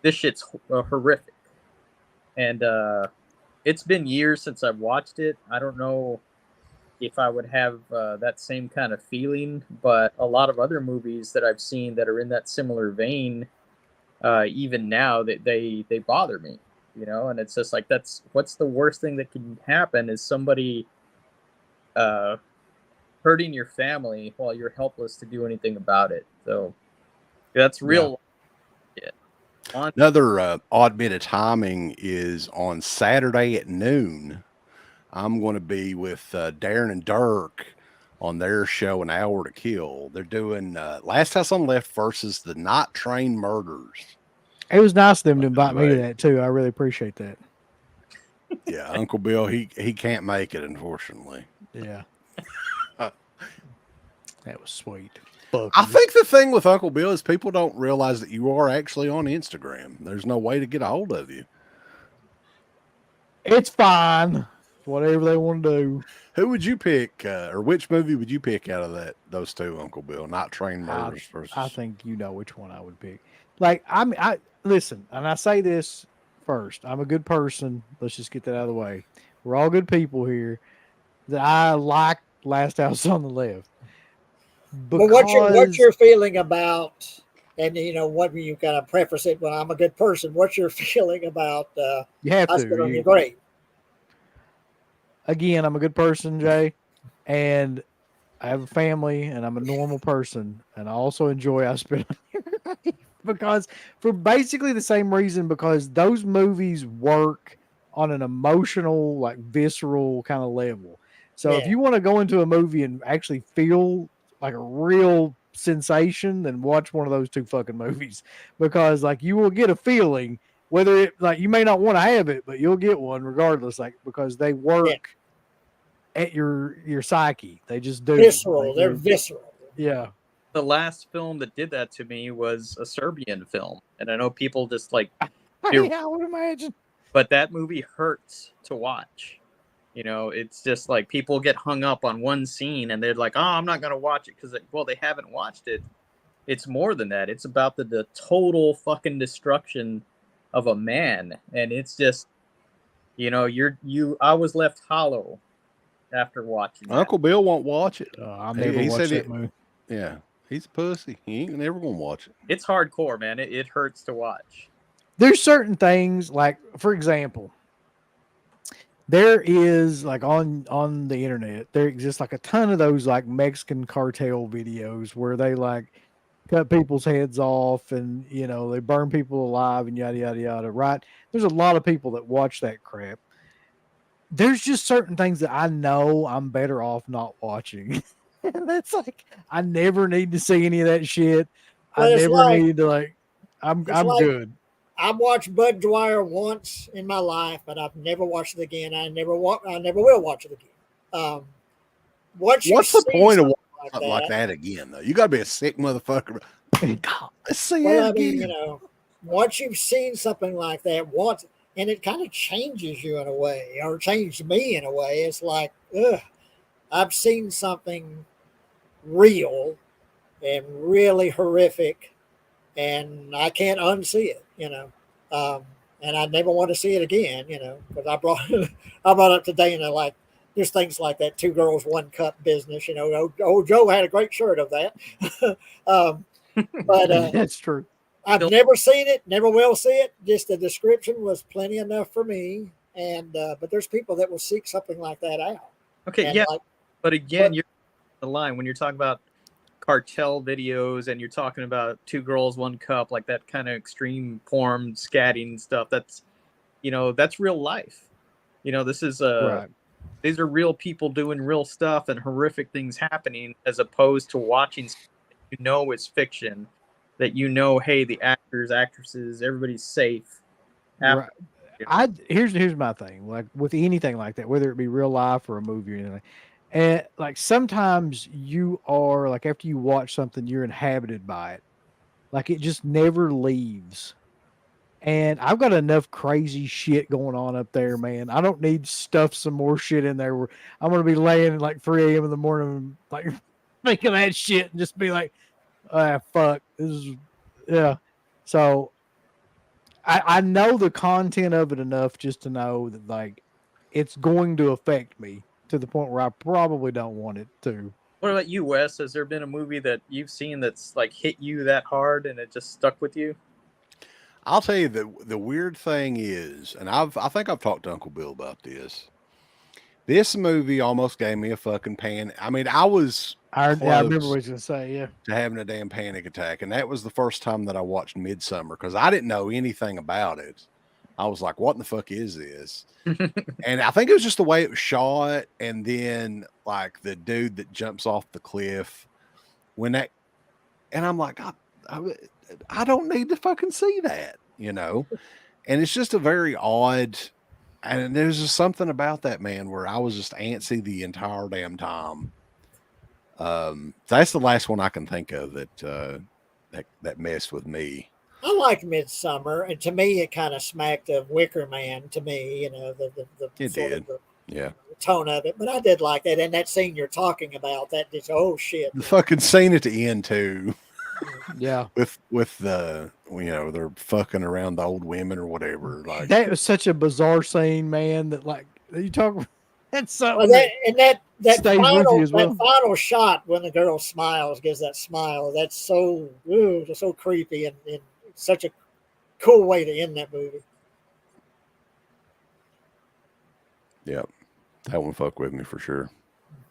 this shit's horrific. And it's been years since I've watched it. I don't know if I would have that same kind of feeling, but a lot of other movies that I've seen that are in that similar vein, even now, that they bother me, you know. And it's just like, that's what's the worst thing that can happen is somebody hurting your family while you're helpless to do anything about it. So that's real. Yeah. Another odd bit of timing is on Saturday at noon. I'm going to be with Darren and Dirk on their show, An Hour to Kill. They're doing Last House on the Left versus the Night Train Murders. It was nice of them to invite me to that too. I really appreciate that. Yeah, Uncle Bill, he can't make it, unfortunately. Yeah. That was sweet. I think the thing with Uncle Bill is people don't realize that you are actually on Instagram. There's no way to get a hold of you. It's fine. Whatever they want to do. Who would you pick, or which movie would you pick out of those two, Uncle Bill? Night Train Murders versus. I think you know which one I would pick. Like, I listen, and I say this first. I'm a good person. Let's just get that out of the way. We're all good people here. That I like Last House on the Left. But what's your feeling about, and you know, what you kind of preface it, well, I'm a good person. What's your feeling about you have Hospital on to. Your Grave? Again, I'm a good person, Jay, and I have a family, and I'm a normal person, and I also enjoy Hospital on Your Grave because for basically the same reason, because those movies work on an emotional, like visceral kind of level. So if you want to go into a movie and actually feel like a real sensation, then watch one of those two fucking movies, because like you will get a feeling, whether it like you may not want to have it, but you'll get one regardless, like because they work at your psyche. They just do. Visceral. Like, they're visceral. Yeah. The last film that did that to me was a Serbian film, and I know people just like yeah, I would imagine. But that movie hurts to watch. You know, it's just like people get hung up on one scene and they're like, oh, I'm not going to watch it because, well, they haven't watched it. It's more than that. It's about the total fucking destruction of a man. And it's just, you know, I was left hollow after watching that. Uncle Bill won't watch it. I'll never watch that movie. Yeah, he's a pussy. He ain't never going to watch it. It's hardcore, man. It hurts to watch. There's certain things, like, for example, there is like on the internet, there exists like a ton of those like Mexican cartel videos where they like cut people's heads off and, you know, they burn people alive and yada, yada, yada. Right. There's a lot of people that watch that crap. There's just certain things that I know I'm better off not watching. And that's like, I never need to see any of that shit. I never need to like, I'm good. I've watched Bud Dwyer once in my life, but I've never watched it again. I never will watch it again. What's the point of watching something like that again, though? You got to be a sick motherfucker. God, let's see it again. You know, once you've seen something like that once, and it kind of changes you in a way, or changed me in a way. It's like, ugh, I've seen something real and really horrific, and I can't unsee it. You know, and I never want to see it again. You know, because I brought up to Dana, like there's things like that 2 girls 1 cup business. You know, old Joe had a great shirt of that. But that's true. I've never seen it, never will see it. Just the description was plenty enough for me. And but there's people that will seek something like that out. Okay, and yeah, but again, you're the line when you're talking about cartel videos and you're talking about 2 girls 1 cup, like that kind of extreme porn scatting stuff. That's, you know, that's real life. You know, this is these are real people doing real stuff and horrific things happening, as opposed to watching something that you know is fiction, that you know, hey, the actors, actresses, everybody's safe. Right. Here's my thing. Like with anything like that, whether it be real life or a movie or anything, and like sometimes you are like after you watch something, you're inhabited by it. Like it just never leaves. And I've got enough crazy shit going on up there, man. I don't need stuff some more shit in there where I'm gonna be laying at like 3 a.m. in the morning, like thinking that shit and just be like, ah, fuck. This is yeah. So I know the content of it enough just to know that like it's going to affect me to the point where I probably don't want it to. What about you, Wes? Has there been a movie that you've seen that's like hit you that hard and it just stuck with you? I'll tell you the weird thing is, and I think I've talked to Uncle Bill about this. This movie almost gave me a fucking panic. I mean, I was I remember close what you was gonna say, yeah. to having a damn panic attack, and that was the first time that I watched Midsummer because I didn't know anything about it. I was like, "What in the fuck is this?" And I think it was just the way it was shot, and then like the dude that jumps off the cliff when that, and I'm like, I don't need to fucking see that, you know. And it's just a very odd, and there's just something about that, man, where I was just antsy the entire damn time. That's the last one I can think of that that messed with me. I like Midsummer, and to me, it kind of smacked of Wicker Man. To me, you know, the It sort did, of the yeah. tone of it. But I did like that, and that scene you're talking about, that just oh shit. The fucking scene at the end too. Yeah, with the they're fucking around the old women or whatever. Like that was such a bizarre scene, man. That like you talk. That's something. Well, that stays with final you as well. that final shot when the girl smiles, gives that smile. That's so so creepy and such a cool way to end that movie. Yep, that one fucked with me for sure.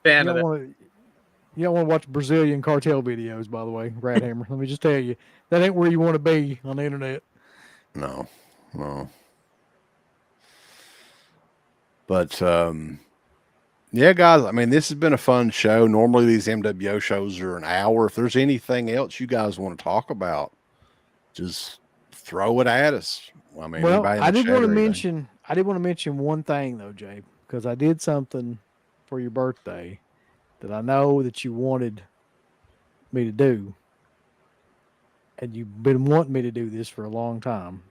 Fan You of don't that. want to. You don't want to watch Brazilian cartel videos, by the way, Rat Hammer. Let me just tell you, that ain't where you want to be on the internet. No. But yeah, guys, I mean, this has been a fun show. Normally these MWO shows are an hour. If there's anything else you guys want to talk about, just throw it at us. I mean, Well, anybody in I the did chat want to or anything. mention. I did want to mention one thing though, Jay, because I did something for your birthday that I know that you wanted me to do, and you've been wanting me to do this for a long time.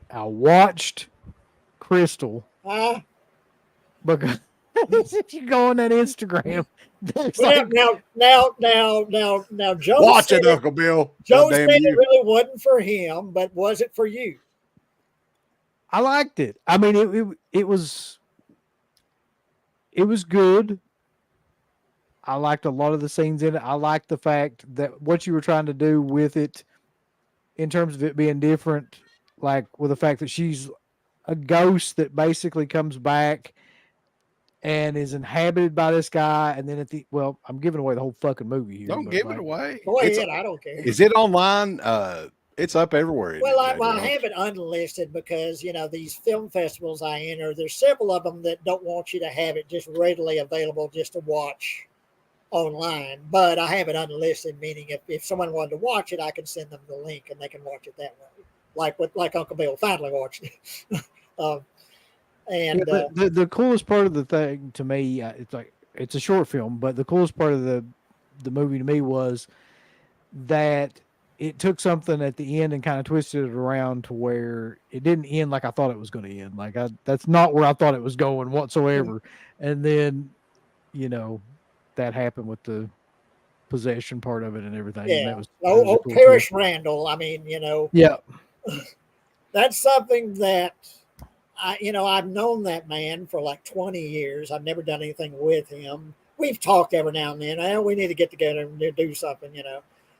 I watched Crystal because if you go on that Instagram, there's Well, like, now, Joe. Watch said it, Uncle Bill. Joe Goddamn said you. it really wasn't for him, but was it for you? I liked it. I mean, it was good. I liked a lot of the scenes in it. I liked the fact that what you were trying to do with it, in terms of it being different, like with the fact that she's a ghost that basically comes back and is inhabited by this guy, and then I'm giving away the whole fucking movie here. Don't but give like, it away. Go ahead, I don't care. Is it online? It's up everywhere. Well, I have it unlisted because, these film festivals I enter, there's several of them that don't want you to have it just readily available just to watch online. But I have it unlisted, meaning if someone wanted to watch it, I can send them the link and they can watch it that way. Like Uncle Bill finally watched it. The coolest part of the thing to me, it's a short film, but the coolest part of the movie to me was that it took something at the end and kind of twisted it around to where it didn't end like I thought it was going to end. Like that's not where I thought it was going whatsoever. And then, that happened with the possession part of it and everything. Yeah. And that was cool Parrish Randall. I mean, yeah, that's something that I've known that man for like 20 years. I've never done anything with him. We've talked every now and then. We need to get together and do something,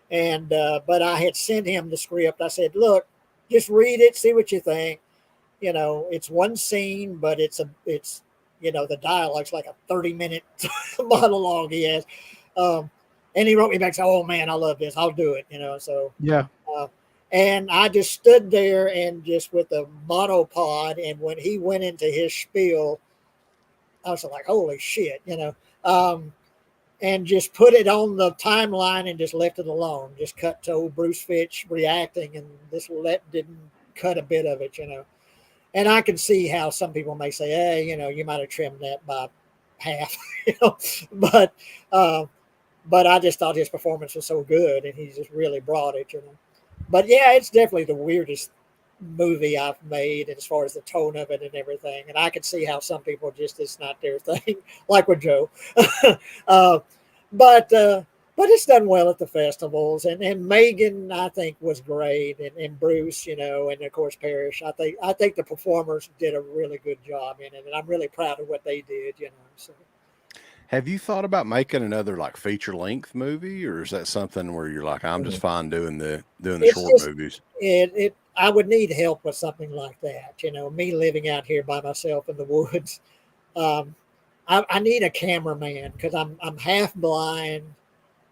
And but I had sent him the script. I said, look, just read it, see what you think. It's one scene, but it's the dialogue's like a 30-minute monologue he has. And he wrote me back, said, oh man, I love this. I'll do it. So yeah. And I just stood there and just with a monopod. And when he went into his spiel, I was like, holy shit, and just put it on the timeline and just left it alone. Just cut to old Bruce Fitch reacting and didn't cut a bit of it, And I can see how some people may say, hey, you might have trimmed that by half, but I just thought his performance was so good, and he just really brought it, But yeah, it's definitely the weirdest movie I've made as far as the tone of it and everything. And I can see how some people just, it's not their thing, like with Joe. uh, but it's done well at the festivals, and Megan, I think, was great, and Bruce, and of course Parrish. I think the performers did a really good job in it, and I'm really proud of what they did. So. Have you thought about making another like feature length movie, or is that something where you're like, I'm just fine doing the short movies? I would need help with something like that. Me living out here by myself in the woods. I need a cameraman because I'm half blind.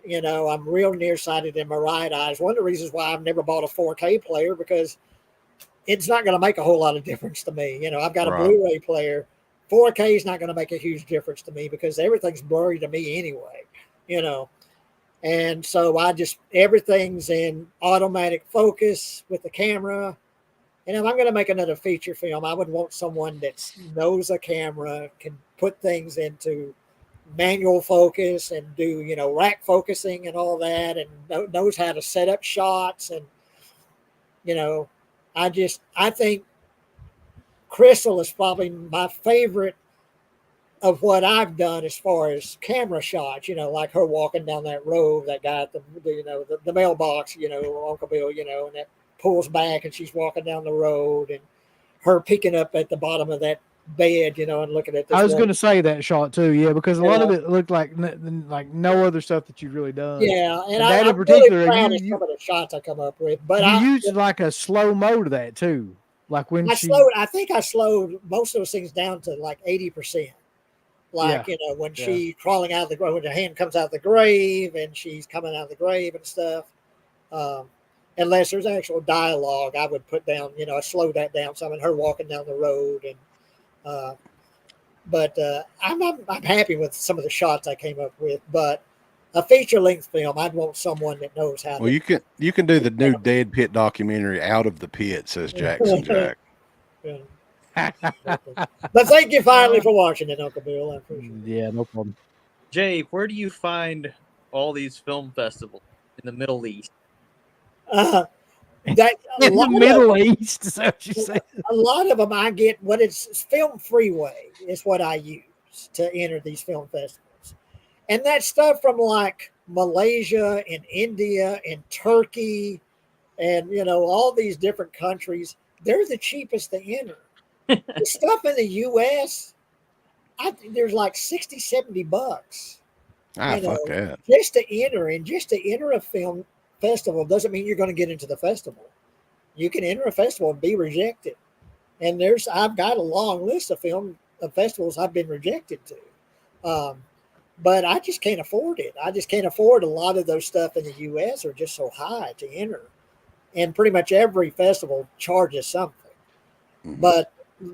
I'm real nearsighted in my right eye. It's one of the reasons why I've never bought a 4K player, because it's not going to make a whole lot of difference to me. I've got a Blu-ray player. 4K is not going to make a huge difference to me because everything's blurry to me anyway. And so everything's in automatic focus with the camera. And if I'm going to make another feature film, I would want someone that knows a camera, can put things into manual focus and do, rack focusing and all that, and knows how to set up shots. And, I think Crystal is probably my favorite of what I've done as far as camera shots, like her walking down that road, that guy at the mailbox, Uncle Bill, and that pulls back and she's walking down the road, and her picking up at the bottom of that bed, and looking at this. I was going to say that shot too, yeah, because a lot of it looked like no other stuff that you've really done. Yeah, and that I'm in particular, really proud of some of the shots I come up with. But you used like a slow mo to that too, like when I think I slowed most of those things down to like 80%. Like, when she's crawling out of the grave, when her hand comes out of the grave and she's coming out of the grave and stuff. Unless there's actual dialogue, I would put down, I slow that down some, and her walking down the road. And but I'm happy with some of the shots I came up with. But a feature length film, I'd want someone that knows how. Well, you can do the new Dead Pit documentary, Out of the Pit, says Jackson Jack. Yeah. But thank you finally for watching it, Uncle Bill. I appreciate it. Yeah, no problem. Jay, where do you find all these film festivals in the Middle East? In the Middle East, is that what you say? A lot of them I get it's Film Freeway is what I use to enter these film festivals. And that stuff from like Malaysia and India and Turkey and, all these different countries, they're the cheapest to enter. The stuff in the U.S., there's like $60-70. Fuck that. Just to enter, and just to enter a film festival doesn't mean you're going to get into the festival. You can enter a festival and be rejected. And I've got a long list of festivals I've been rejected to. But I just can't afford it. I just can't afford a lot of those stuff in the U.S. are just so high to enter. And pretty much every festival charges something. Mm-hmm. But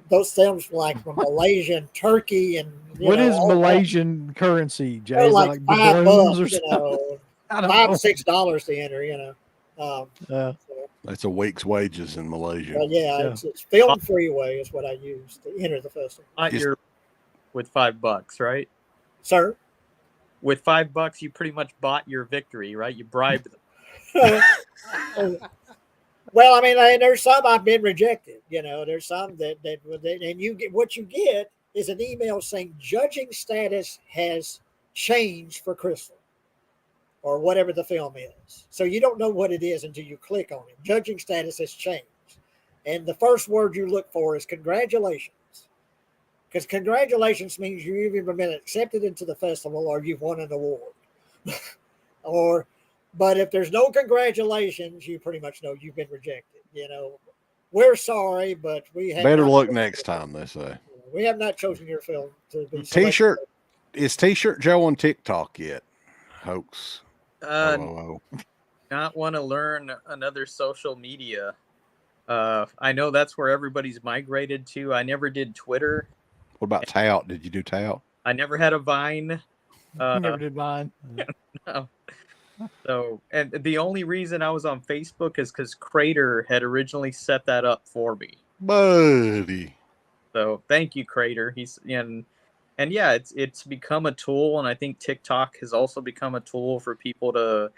those films like from Malaysia and Turkey and what is Malaysian currency, Jay? Is like $5 or $5-6 to enter, That's a week's wages in Malaysia. It's Film Freeway is what I use to enter the festival. With $5, right? Sir? With $5, you pretty much bought your victory, right? You bribed them. Well, I mean, there's some I've been rejected. There's some that and you get what you get is an email saying judging status has changed for Crystal or whatever the film is. So you don't know what it is until you click on it. Judging status has changed. And the first word you look for is congratulations. Because congratulations means you've either been accepted into the festival or you've won an award. But if there's no congratulations, you pretty much know you've been rejected. We're sorry, but we have better luck next time, they say. We have not chosen your film to be T-shirt. Is T-shirt Joe on TikTok yet? Hoax. Not want to learn another social media. I know that's where everybody's migrated to. I never did Twitter. What about Tout? Did you do Tout? I never had a Vine. Never did Vine. No. So, and the only reason I was on Facebook is because Crater had originally set that up for me. buddy. So thank you, Crater. And yeah, it's become a tool, and I think TikTok has also become a tool for people to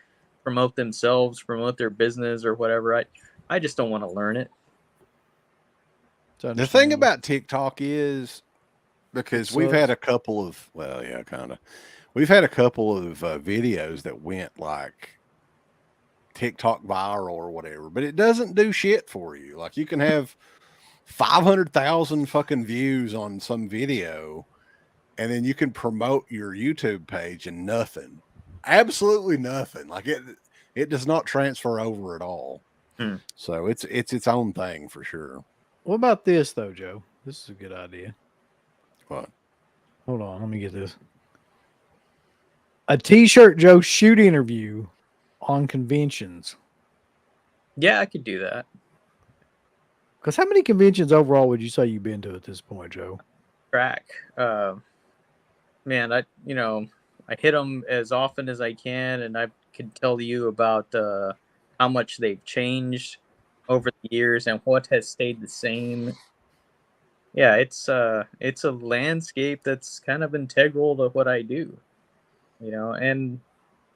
promote themselves, promote their business or whatever. I just don't want to learn it. The thing about TikTok is, because we've had sucks. a couple of, well, yeah, kind of. We've had a couple of videos that went like TikTok viral or whatever, but it doesn't do shit for you. Like you can have 500,000 fucking views on some video, and then you can promote your YouTube page and nothing, absolutely nothing. Like it does not transfer over at all. So it's its own thing for sure. What about this though, Joe? This is a good idea. What? Hold on, let me get this. A T-shirt Joe shoot interview on conventions. Yeah, I could do that. Because how many conventions overall would you say you've been to at this point, Joe? Track. Man, I hit them as often as I can, and I could tell you about how much they've changed over the years and what has stayed the same. Yeah, it's a landscape that's kind of integral to what I do, and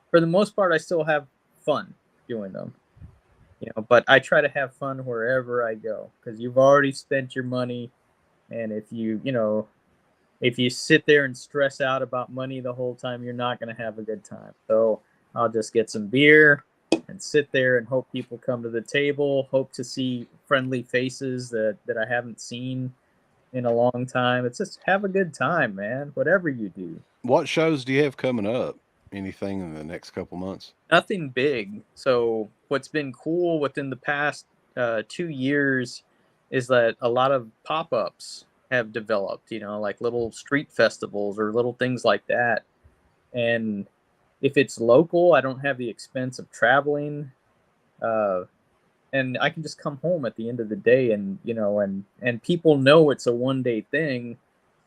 for the most part, I still have fun doing them, but I try to have fun wherever I go, because you've already spent your money, and if you sit there and stress out about money the whole time, you're not going to have a good time. So I'll just get some beer and sit there and hope people come to the table, hope to see friendly faces that I haven't seen in a long time. It's just have a good time, man, whatever you do. What shows do you have coming up? Anything in the next couple months? Nothing big. So what's been cool within the past 2 years is that a lot of pop-ups have developed, like little street festivals or little things like that. And if it's local, I don't have the expense of traveling. And I can just come home at the end of the day, and and people know it's a one-day thing,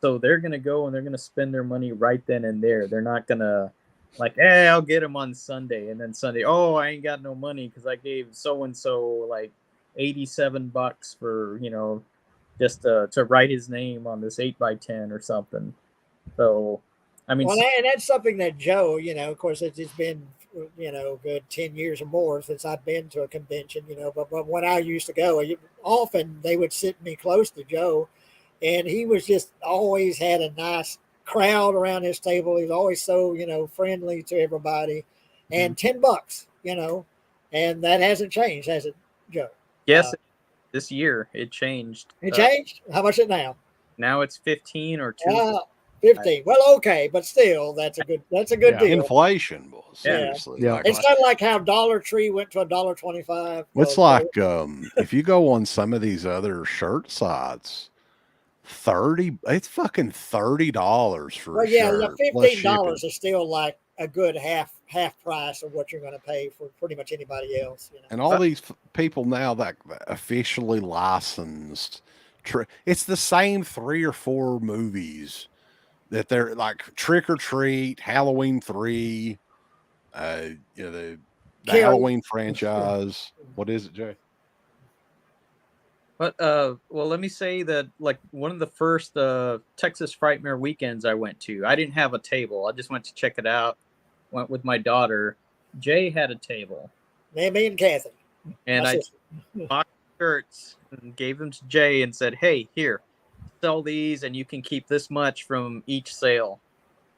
so they're going to go and they're going to spend their money right then and there. They're not going to like, hey, I'll get them on Sunday, and then Sunday, oh, I ain't got no money because I gave so-and-so like $87 for, just to write his name on this 8x10 or something. So, I mean, well, and that's something that Joe, of course, it's been, good 10 years or more since I've been to a convention, but when I used to go, often they would sit me close to Joe, and he was just always had a nice crowd around his table. He's always so, friendly to everybody, and $10, and that hasn't changed, has it, Joe? Yes. This year it changed. It changed? How much is it now? Now it's 15 or 2. 15. Well, okay, but still, that's a good deal. Inflation, boy, seriously. Yeah. It's kind of like how Dollar Tree went to $1.25. It's like if you go on some of these other shirt sites, it's fucking $30 for a shirt. $15 is still like a good half price of what you're going to pay for pretty much anybody else. And all these people now that officially licensed, it's the same 3 or 4 movies that they're like Trick or Treat, Halloween 3, the Halloween franchise. What is it, Jay? But well, let me say that like one of the first Texas Frightmare weekends I went to, I didn't have a table. I just went to check it out. Went with my daughter. Jay had a table. Me and Kathy. And I bought shirts and gave them to Jay and said, "Hey, here, sell these, and you can keep this much from each sale."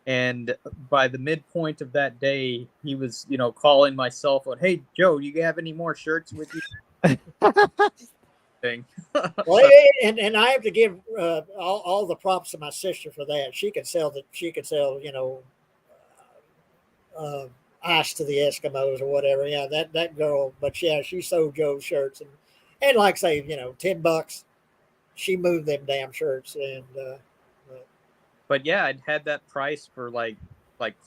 And by the midpoint of that day, he was, calling my cell phone. "Hey, Joe, do you have any more shirts with you?" Thing. Well, and I have to give all the props to my sister for that. She could sell ice to the Eskimos or whatever. Yeah, that girl. But yeah, she sold Joe's shirts and like say, $10. She moved them damn shirts and. But yeah, I'd had that price for like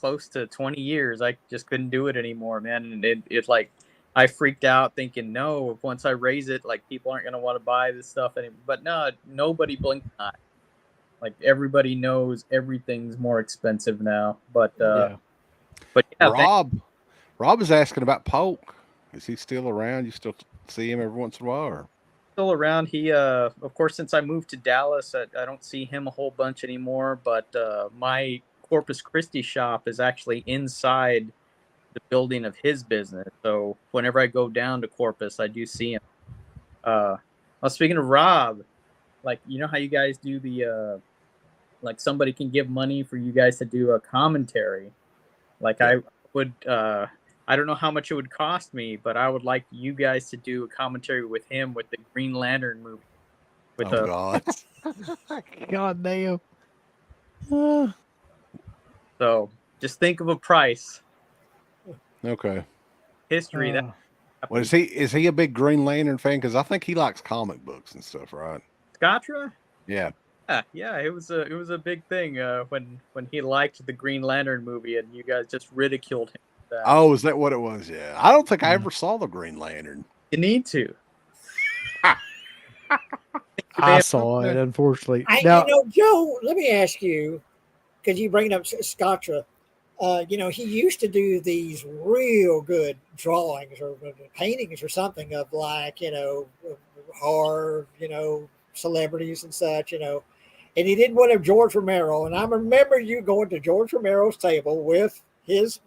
close to 20 years. I just couldn't do it anymore, man. And it like. I freaked out thinking, no, once I raise it, like people aren't going to want to buy this stuff anymore. But no, nobody blinked an eye. Like everybody knows everything's more expensive now. But yeah, Rob is asking about Polk. Is he still around? You still see him every once in a while? Or? still around. He, of course, since I moved to Dallas, I don't see him a whole bunch anymore. But my Corpus Christi shop is actually inside the building of his business. So whenever I go down to Corpus, I do see him. Well, speaking of Rob, like, you know how you guys do the like somebody can give money for you guys to do a commentary. Like I would, I don't know how much it would cost me, but I would like you guys to do a commentary with him with the Green Lantern movie. With God. God damn. So just think of a price. Okay. History. That. Well, is he a big Green Lantern fan? Because I think he likes comic books and stuff, right? Scottra? Yeah. Yeah, it was a big thing when he liked the Green Lantern movie and you guys just ridiculed him for that. Oh, is that what it was? Yeah. I don't think I ever saw the Green Lantern. You need to. I saw it, unfortunately. You know, Joe, let me ask you, because you bring up Scottra. You know, he used to do these real good drawings or paintings or something of, like, you know, horror, you know, celebrities and such, you know. And he did one of George Romero. And I remember you going to George Romero's table with his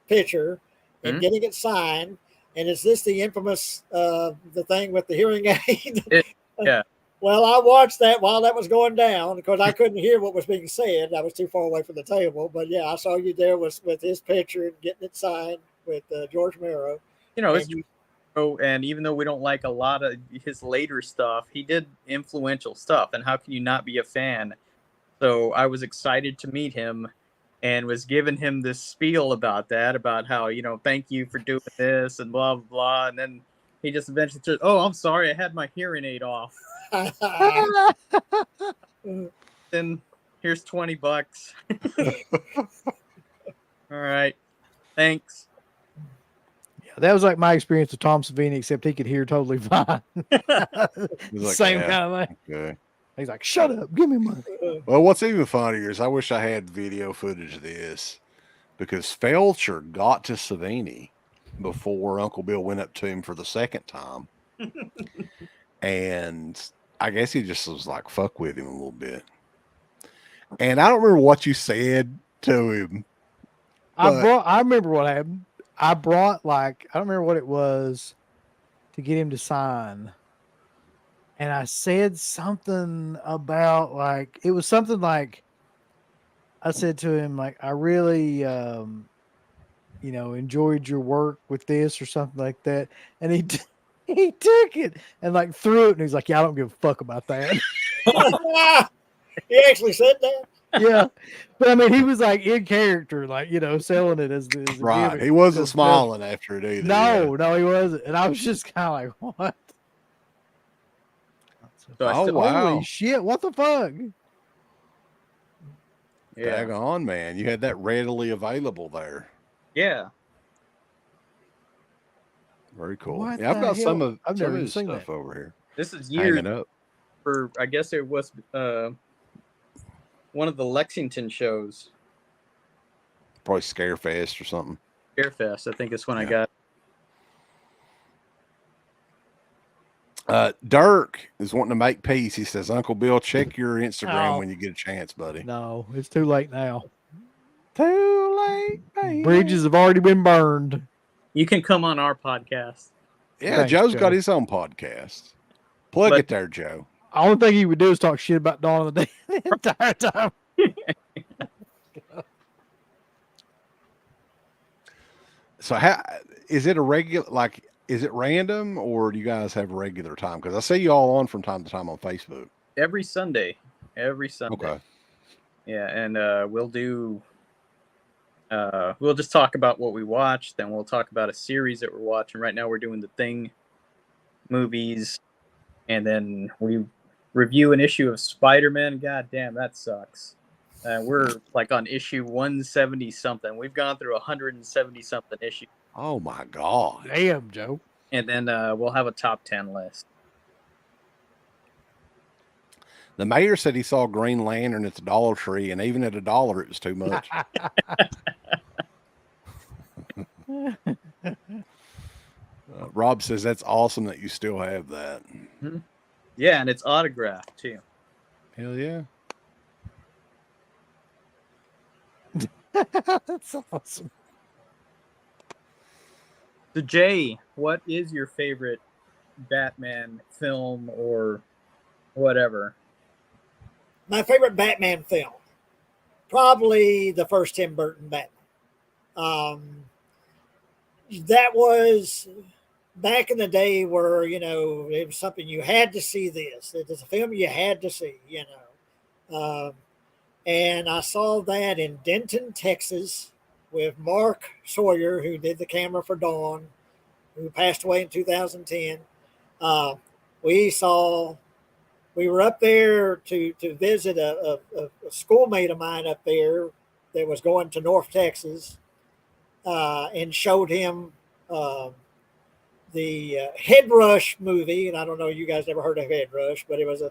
picture and getting it signed. And is this the infamous, the thing with the hearing aid? Yeah. Well, I watched that while that was going down because I couldn't hear what was being said. I was too far away from the table. But yeah, I saw you there with his picture and getting it signed with George Romero. You know, and even though we don't like a lot of his later stuff, he did influential stuff. And how can you not be a fan? So I was excited to meet him and was giving him this spiel about that, about how, you know, thank you for doing this and blah, blah, blah. And then he just eventually said, oh, I'm sorry, I had my hearing aid off. Then here's $20. All right. Thanks. Yeah, that was like my experience with Tom Savini, except he could hear totally fine. Same kind of thing. Okay. He's like, shut up, give me money. Well, what's even funnier is I wish I had video footage of this, because Felcher got to Savini before Uncle Bill went up to him for the second time. And I guess he just was like, fuck with him a little bit. And I don't remember what you said to him. I remember what happened. I brought, like, I don't remember what it was to get him to sign. And I said something about, like, it was something like, I said to him, like, I really, you know, enjoyed your work with this or something like that. And he took it and, like, threw it. And he's like, yeah, I don't give a fuck about that. He actually said that? Yeah. But I mean, he was like in character, like, you know, selling it as right. He wasn't smiling after it either. No, he wasn't. And I was just kind of like, what? Oh, wow. Holy shit, what the fuck? Yeah. Daggone, man. You had that readily available there. Yeah. Very cool. What yeah, I've got the some hell? of I've some never of even his seen stuff that. over here. This is years hanging up. for, I guess it was one of the Lexington shows. Probably Scarefest or something. Scarefest, I think is when I got. Dirk is wanting to make peace. He says, Uncle Bill, check your Instagram when you get a chance, buddy. No, it's too late now. Too late, baby. Bridges have already been burned. You can come on our podcast. Yeah, Thanks, Joe's Joe. got his own podcast. Plug it there, Joe. The only thing he would do is talk shit about Dawn of the Dead the entire time. So how is it a regular, like, is it random or do you guys have a regular time? Because I see you all on from time to time on Facebook. Every Sunday. Okay. Yeah, and we'll just talk about what we watched, then we'll talk about a series that we're watching. Right now we're doing the Thing movies, and then we review an issue of Spider-Man. God damn, that sucks. We're like on issue 170 something. We've gone through 170 something issues. Oh my God. Damn, Joe. And then we'll have a top 10 list. The mayor said he saw Green Lantern at the Dollar Tree, and even at $1, it was too much. Rob says that's awesome that you still have that. Mm-hmm. Yeah, and it's autographed too. Hell yeah. That's awesome. So Jay, what is your favorite Batman film or whatever? My favorite Batman film, probably the first Tim Burton Batman. That was back in the day where, you know, it was something you had to see this. It was a film you had to see, you know. And I saw that in Denton, Texas with Mark Sawyer, who did the camera for Dawn, who passed away in 2010. We were up there to visit a schoolmate of mine up there that was going to North Texas, and showed him the Head Rush movie. And I don't know, you guys ever heard of Head Rush, but it was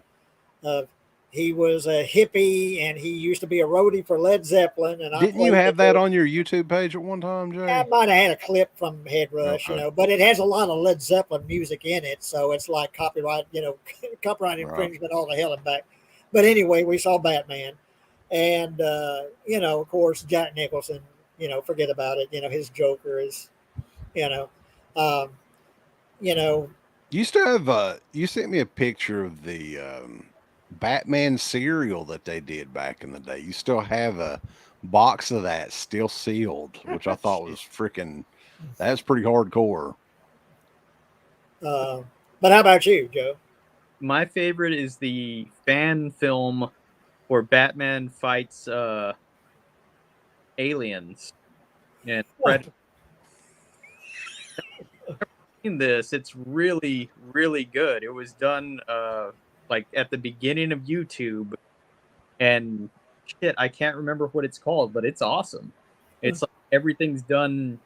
he was a hippie and he used to be a roadie for Led Zeppelin. And didn't you have that on your YouTube page at one time, Jay? I might have had a clip from Head Rush, Okay. you know, but it has a lot of Led Zeppelin music in it, so it's like copyright, you know, copyright infringement all the hell and back. But anyway, we saw Batman, and you know, of course, Jack Nicholson. You know, forget about it. You know, his Joker is, you know, You still have you sent me a picture of the Batman cereal that they did back in the day. You still have a box of that still sealed, which I thought was freaking, that's pretty hardcore. But how about you, Joe? My favorite is the fan film where Batman fights aliens and in this, it's really, really good. It was done like at the beginning of YouTube, and shit, I can't remember what it's called, but it's awesome. It's like everything's done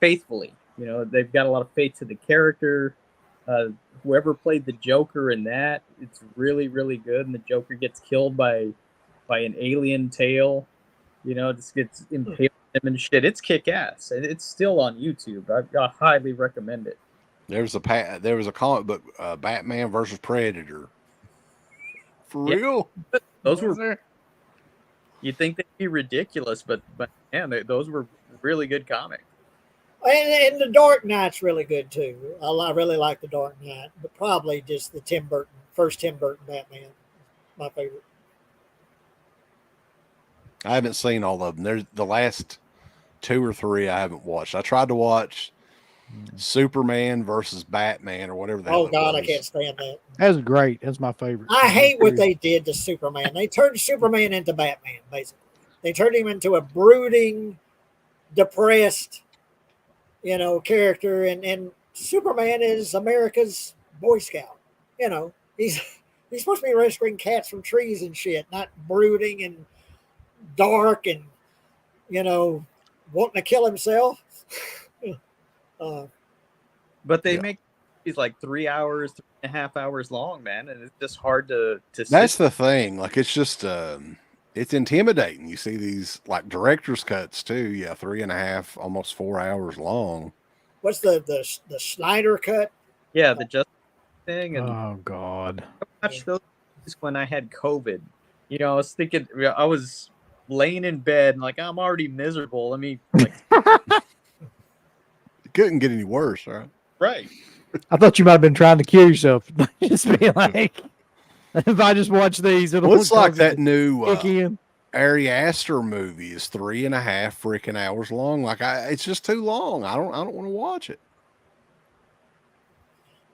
faithfully. You know, they've got a lot of faith to the character. Whoever played the Joker in that, it's really, really good. And the Joker gets killed by an alien tail. You know, just gets impaled him and shit. It's kick ass, and it's still on YouTube. I highly recommend it. There was a comic book, Batman versus Predator. For real? Those were. You'd think they'd be ridiculous, but man, those were really good comics. And the Dark Knight's really good too. I really like the Dark Knight, but probably just the first Tim Burton Batman, my favorite. I haven't seen all of them. There's the last 2 or 3 I haven't watched. I tried to watch Superman versus Batman or whatever that was. Oh God, I can't stand that. That's great. That's my favorite. I hate what they did to Superman. They turned Superman into Batman, basically. They turned him into a brooding, depressed, you know, character, and Superman is America's Boy Scout. You know, he's supposed to be rescuing cats from trees and shit, not brooding and dark and, you know, wanting to kill himself. But they make these like 3 hours, 3.5 hours long, man, and it's just hard to That's the thing. Like, it's just it's intimidating. You see these like director's cuts too. Yeah, 3.5, almost 4 hours long. What's the Snyder cut? Yeah, the Justice thing. And oh God, I watched those when I had COVID. You know, I was thinking, I was laying in bed and like, I'm already miserable. Let me like. It couldn't get any worse, right? Right. I thought you might have been trying to kill yourself. Just be like, if I just watch these, it'll Looks like that new kick in. Ari Aster movie is 3.5 freaking hours long. Like, it's just too long. I don't want to watch it.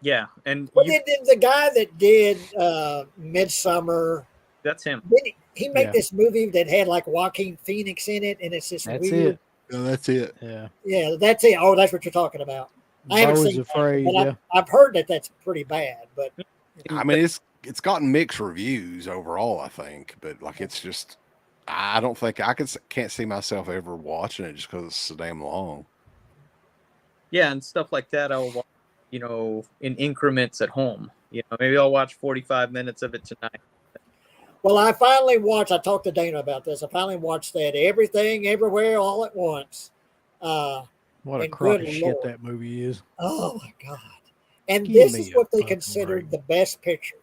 Yeah, and Well, did the guy that did Midsummer? That's him. Did he made this movie that had like Joaquin Phoenix in it, and it's this That's weird. it. Oh, that's it. Yeah, that's it. Oh, that's what you're talking about. I haven't Always seen afraid, that, but yeah. I've heard that that's pretty bad. But I mean, it's gotten mixed reviews overall, I think, but like, it's just, I don't think can't see myself ever watching it just because it's so damn long. Yeah, and stuff like that I'll watch, you know, in increments at home. You know, maybe I'll watch 45 minutes of it tonight. well, I finally watched. I talked to Dana about this. I finally watched that Everything, Everywhere, All at Once. What a And crock good of shit Lord. that movie is. Oh my God! And Give this me is a what they fucking considered the best picture.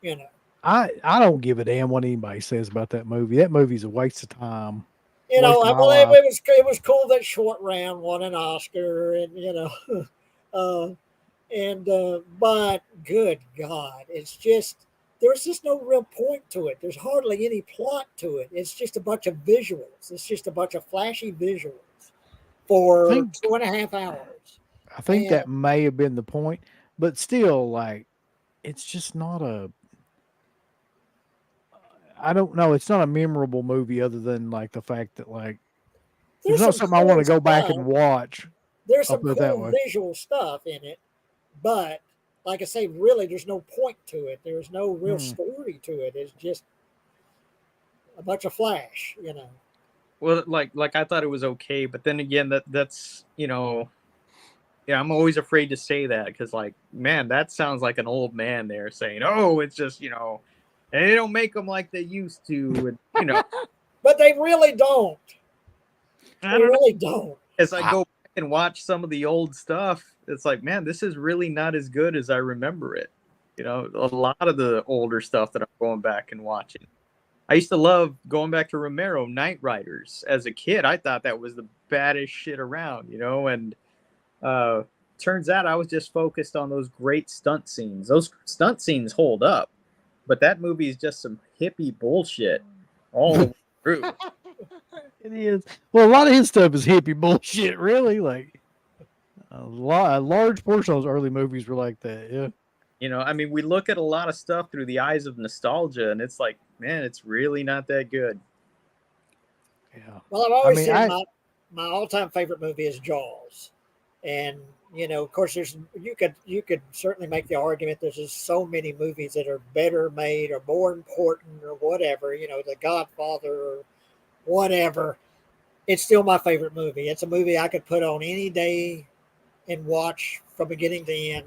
You know, I don't give a damn what anybody says about that movie. That movie's a waste of time. you know. Waste of my Well, life. it was cool that Short Round won an Oscar, and you know, but good God, it's just there's just no real point to it. There's hardly any plot to it. It's just a bunch of visuals. It's just a bunch of flashy visuals for think- 2.5 hours. I think And that may have been the point, but still, like, it's just not a. I don't know. It's not a memorable movie other than like the fact that like it's there's not some something I want to cool go back stuff. and watch. There's I'll some put it that cool way. visual stuff in it, but like I say, really, there's no point to it. There's no real story to it. It's just a bunch of flash, you know. Well, like I thought it was okay, but then again, that's yeah, I'm always afraid to say that because, like, man, that sounds like an old man there saying, "Oh, it's just and they don't make them like they used to," and But they really don't. I They don't know. really don't. As I go back and watch some of the old stuff, it's like, man, this is really not as good as I remember it. A lot of the older stuff that I'm going back and watching. I used to love going back to Romero, Night Riders. As a kid, I thought that was the baddest shit around, and turns out I was just focused on those great stunt scenes. Those stunt scenes hold up, but that movie is just some hippie bullshit all the way through. It is. Well, a lot of his stuff is hippie bullshit, really. Like a large portion of those early movies were like that. Yeah. I mean, we look at a lot of stuff through the eyes of nostalgia, and it's like, man, it's really not that good. Yeah. Well, I've always said my all-time favorite movie is Jaws, and of course, you could certainly make the argument there's just so many movies that are better made or more important or whatever. The Godfather or whatever. It's still my favorite movie. It's a movie I could put on any day and watch from beginning to end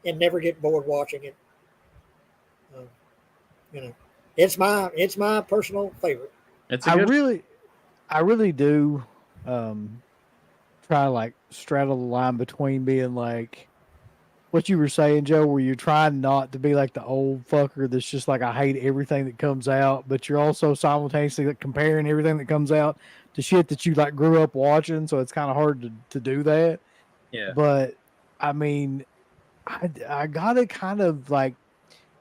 and never get bored watching it. It's my personal favorite. I really do try to like straddle the line between being like what you were saying, Joe, where you're trying not to be like the old fucker that's just like I hate everything that comes out, but you're also simultaneously like comparing everything that comes out to shit that you like grew up watching, so it's kind of hard to do that. Yeah. But I mean, I gotta kind of like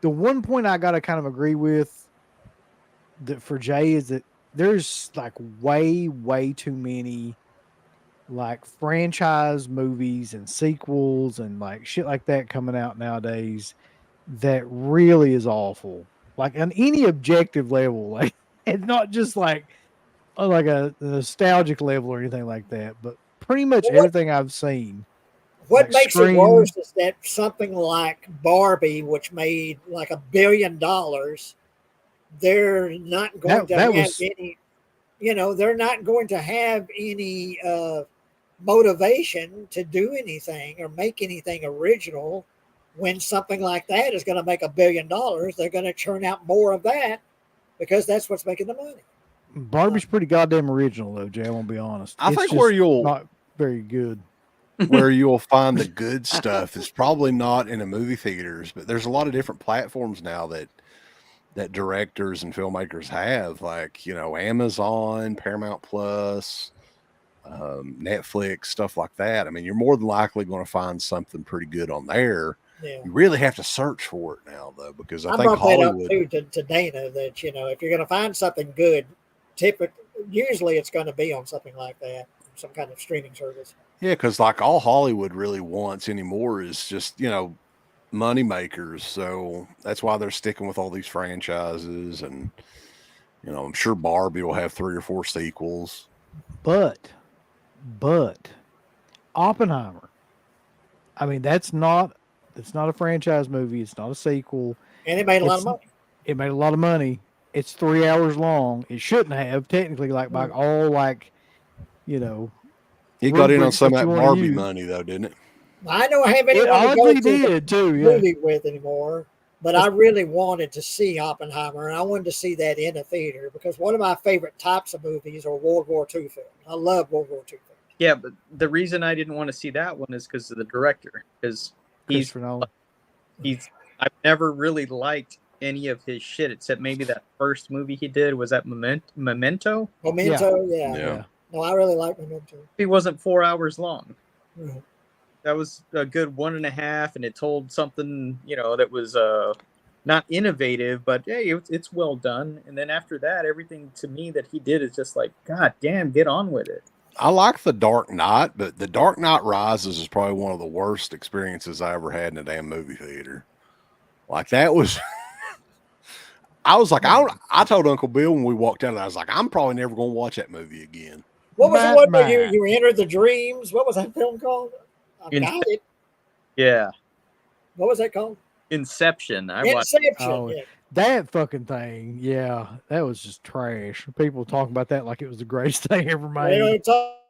the one point I gotta kind of agree with that for Jay is that there's like way too many like franchise movies and sequels and like shit like that coming out nowadays that really is awful. Like on any objective level, like it's not just like on like a nostalgic level or anything like that, but pretty much everything I've seen. What like makes Scream, it worse is that something like Barbie, which made like $1 billion, they're not going to have any. They're not going to have any motivation to do anything or make anything original. When something like that is going to make $1 billion, they're going to churn out more of that because that's what's making the money. Barbie's pretty goddamn original though, Jay. I won't be honest. I It's think just where you'll not very good. where you'll find the good stuff is probably not in the movie theaters, but there's a lot of different platforms now that directors and filmmakers have, like Amazon, Paramount Plus, Netflix, stuff like that. I mean, you're more than likely going to find something pretty good on there. Yeah. You really have to search for it now, though, because I think brought Hollywood. that up too to Dana that if you're going to find something good, usually it's going to be on something like that, some kind of streaming service. Yeah, because like all Hollywood really wants anymore is just money makers. So that's why they're sticking with all these franchises, and I'm sure Barbie will have 3 or 4 sequels. But Oppenheimer. I mean, it's not a franchise movie. It's not a sequel. And it made a lot of money. It made a lot of money. It's 3 hours long. It shouldn't have technically, like by all like, It got in on some of that Barbie money though, didn't it? I don't have anyone to go to the movie with anymore. But I really wanted to see Oppenheimer, and I wanted to see that in a theater because one of my favorite types of movies are World War II films. I love World War II films. Yeah, but the reason I didn't want to see that one is because of the director. Because Christopher Nolan. I've never really liked any of his shit except maybe that first movie he did. Was that Memento? Memento, yeah. No, I really like Memento. It wasn't 4 hours long. Right. That was a good 1.5, and it told something, that was not innovative, but hey, it's well done. And then after that, everything to me that he did is just like, God damn, get on with it. I like The Dark Knight, but The Dark Knight Rises is probably one of the worst experiences I ever had in a damn movie theater. Like, that was... I was like, I told Uncle Bill when we walked out, I was like, I'm probably never going to watch that movie again. What was the one where you entered the dreams? What was that film called? I got it. Yeah. What was that called? Inception. Inception. Yeah. That fucking thing. Yeah. That was just trash. People talking about that like it was the greatest thing ever made. Talk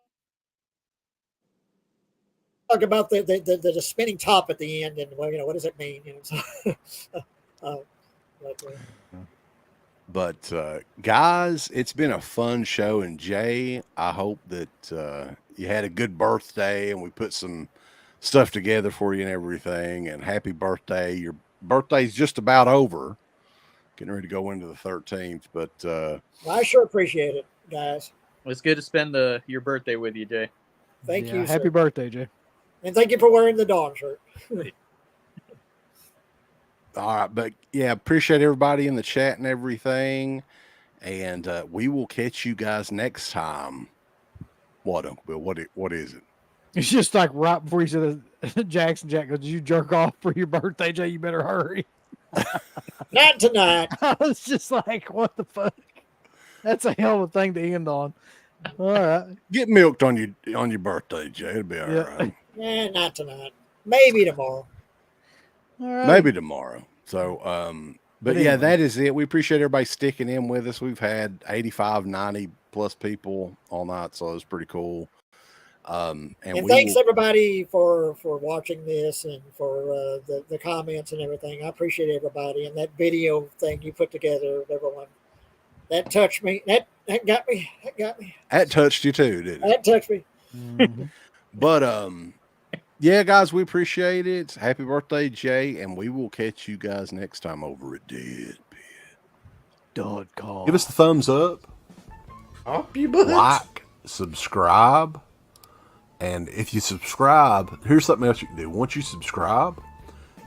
about the spinning top at the end, and what does it mean? But guys, it's been a fun show, and Jay, I hope that you had a good birthday, and we put some stuff together for you and everything. And happy birthday! Your birthday's just about over, getting ready to go into the 13th. But I sure appreciate it, guys. It's good to spend your birthday with you, Jay. Thank you. Happy birthday, Jay. And thank you for wearing the Dawn shirt. All right, but yeah, appreciate everybody in the chat and everything, and we will catch you guys next time. What, Uncle Bill? What is it? It's just like right before you said Jack goes, "Did you jerk off for your birthday, Jay? You better hurry." Not tonight. I was just like, "What the fuck?" That's a hell of a thing to end on. All right, get milked on your birthday, Jay. It'll be all right. Not tonight. Maybe tomorrow. All right. Maybe tomorrow. So, but anyway. yeah, that is it. We appreciate everybody sticking in with us. We've had 85, 90 plus people all night, so it was pretty cool. And thanks everybody for watching this and for the comments and everything. I appreciate everybody, and that video thing you put together, everyone. That touched me. That got me. That touched you too, didn't it? That touched me. Mm-hmm. But yeah, guys, we appreciate it. Happy birthday, Jay, and we will catch you guys next time over at Deadpit.com. Give us the thumbs up. Up your butts. Like, subscribe, and if you subscribe, here's something else you can do. Once you subscribe,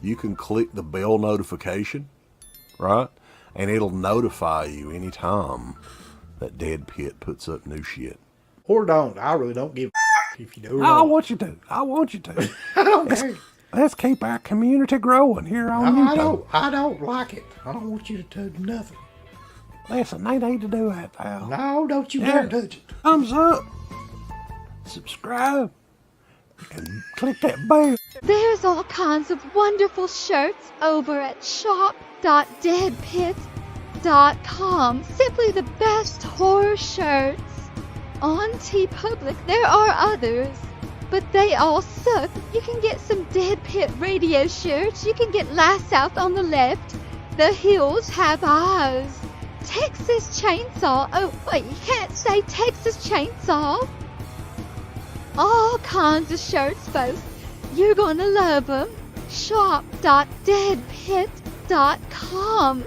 you can click the bell notification, right? And it'll notify you anytime that Dead Pit puts up new shit. Or don't. I really don't give a if you do. I want you to. I don't care. Let's keep our community growing here on YouTube. I don't like it. I don't want you to do nothing. Listen, they need to do that, pal. No, don't you dare touch it. Thumbs up. Subscribe. And click that bell. There's all kinds of wonderful shirts over at shop.deadpit.com. Simply the best horror shirts. On TeePublic, there are others, but they all suck. You can get some Dead Pit radio shirts. You can get Last South on the Left. The Hills Have Eyes. Texas Chainsaw. Oh, wait, you can't say Texas Chainsaw. All kinds of shirts, folks. You're gonna love them. Shop.deadpit.com.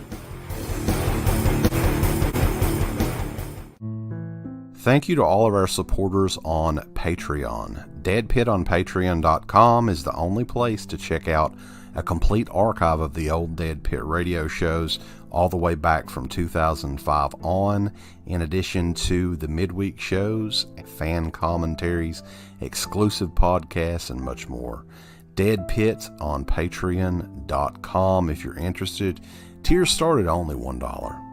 Thank you to all of our supporters on Patreon. Dead Pit on Patreon.com is the only place to check out a complete archive of the old Dead Pit radio shows all the way back from 2005 on, in addition to the midweek shows, fan commentaries, exclusive podcasts, and much more. Dead Pit on Patreon.com if you're interested. Tiers start at only $1.